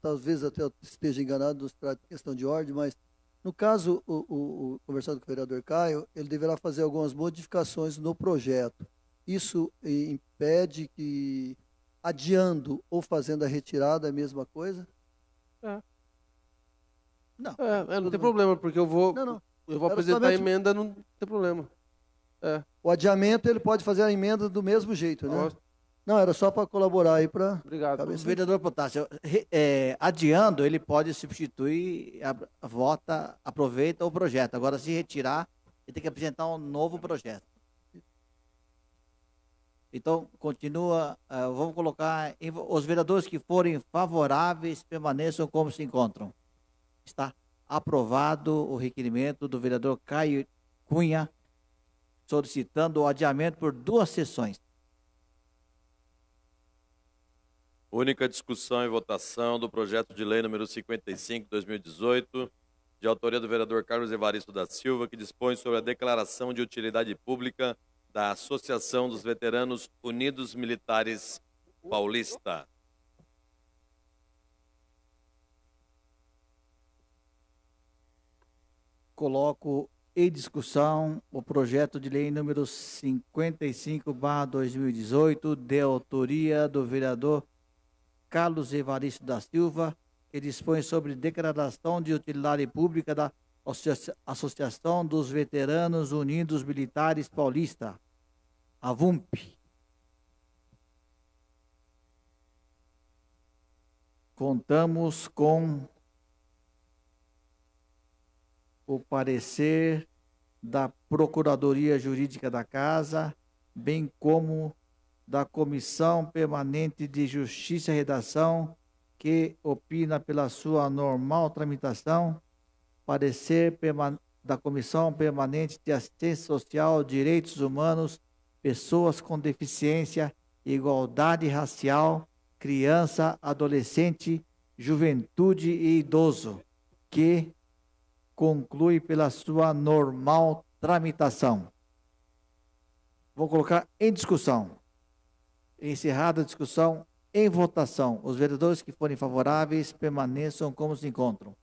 [SPEAKER 15] Talvez até eu esteja enganado nos trata de questão de ordem, mas no caso, conversando com o vereador Caio, ele deverá fazer algumas modificações no projeto. Isso impede que, adiando ou fazendo a retirada, é a mesma coisa?
[SPEAKER 8] Não. Não tem problema, porque eu vou... Eu vou apresentar a emenda, não tem problema.
[SPEAKER 15] O adiamento, ele pode fazer a emenda do mesmo jeito, né? Não, era só para colaborar aí para...
[SPEAKER 8] Obrigado.
[SPEAKER 1] Vereador Protásio, adiando, ele pode substituir, aproveita o projeto. Agora, se retirar, ele tem que apresentar um novo projeto. Então, continua, vamos colocar, os vereadores que forem favoráveis permaneçam como se encontram. Está aprovado o requerimento do vereador Caio Cunha, solicitando o adiamento por duas sessões.
[SPEAKER 2] Única discussão e votação do projeto de lei número 55/2018, de autoria do vereador Carlos Evaristo da Silva, que dispõe sobre a declaração de utilidade pública da Associação dos Veteranos Unidos Militares Paulista.
[SPEAKER 1] Coloco em discussão o projeto de lei número 55/2018, de autoria do vereador Carlos Evaristo da Silva, que dispõe sobre declaração de utilidade pública da Associação dos Veteranos Unidos Militares Paulista, a VUMP. Contamos com o parecer da Procuradoria Jurídica da Casa, bem como da Comissão Permanente de Justiça e Redação, que opina pela sua normal tramitação, parecer da Comissão Permanente de Assistência Social, Direitos Humanos, Pessoas com Deficiência, Igualdade Racial, Criança, Adolescente, Juventude e Idoso, que conclui pela sua normal tramitação. Vou colocar em discussão. Encerrada a discussão, em votação. Os vereadores que forem favoráveis permaneçam como se encontram.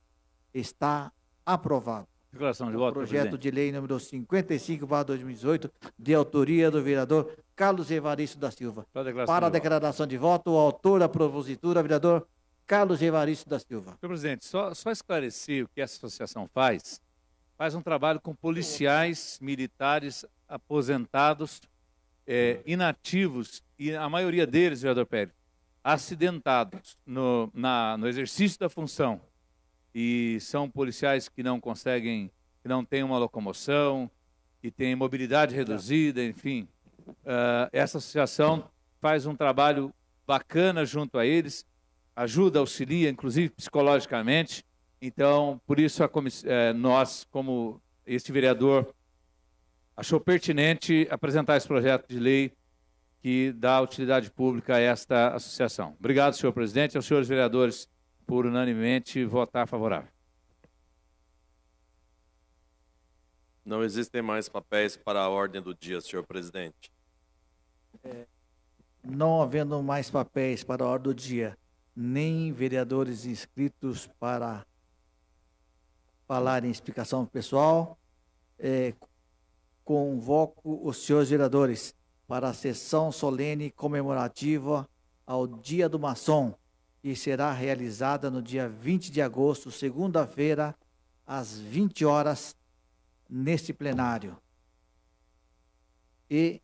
[SPEAKER 1] Está aprovado.
[SPEAKER 6] Declaração de voto,
[SPEAKER 1] projeto de lei número 55/2018, de autoria do vereador Carlos Evaristo da Silva.
[SPEAKER 6] Para
[SPEAKER 1] Para a declaração de voto, o autor da propositura, vereador Carlos Evaristo da Silva.
[SPEAKER 6] Senhor presidente, só esclarecer o que essa associação faz um trabalho com policiais militares aposentados, inativos, e a maioria deles, vereador Pérez, acidentados no exercício da função. E são policiais que não conseguem, que não têm uma locomoção, que têm mobilidade reduzida, enfim. Essa associação faz um trabalho bacana junto a eles, ajuda, auxilia, inclusive psicologicamente. Então, por isso, nós, como este vereador, achou pertinente apresentar esse projeto de lei que dá utilidade pública a esta associação. Obrigado, senhor presidente, e aos senhores vereadores por unanimemente votar favorável.
[SPEAKER 2] Não existem mais papéis para a ordem do dia, senhor presidente.
[SPEAKER 1] Não havendo mais papéis para a ordem do dia, nem vereadores inscritos para falar em explicação pessoal, convoco os senhores vereadores para a sessão solene comemorativa ao Dia do Maçom, que será realizada no dia 20 de agosto, segunda-feira, às 20 horas, neste plenário. E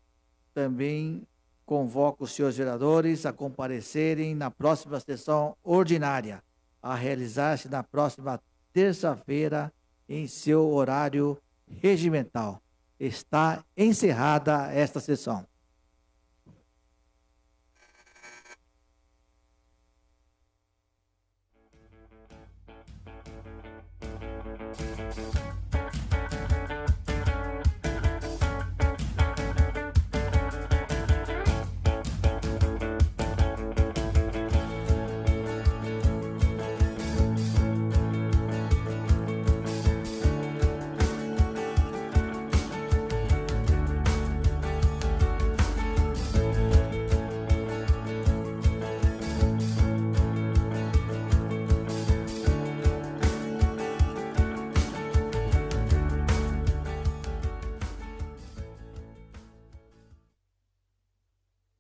[SPEAKER 1] também convoco os senhores vereadores a comparecerem na próxima sessão ordinária, a realizar-se na próxima terça-feira, em seu horário regimental. Está encerrada esta sessão.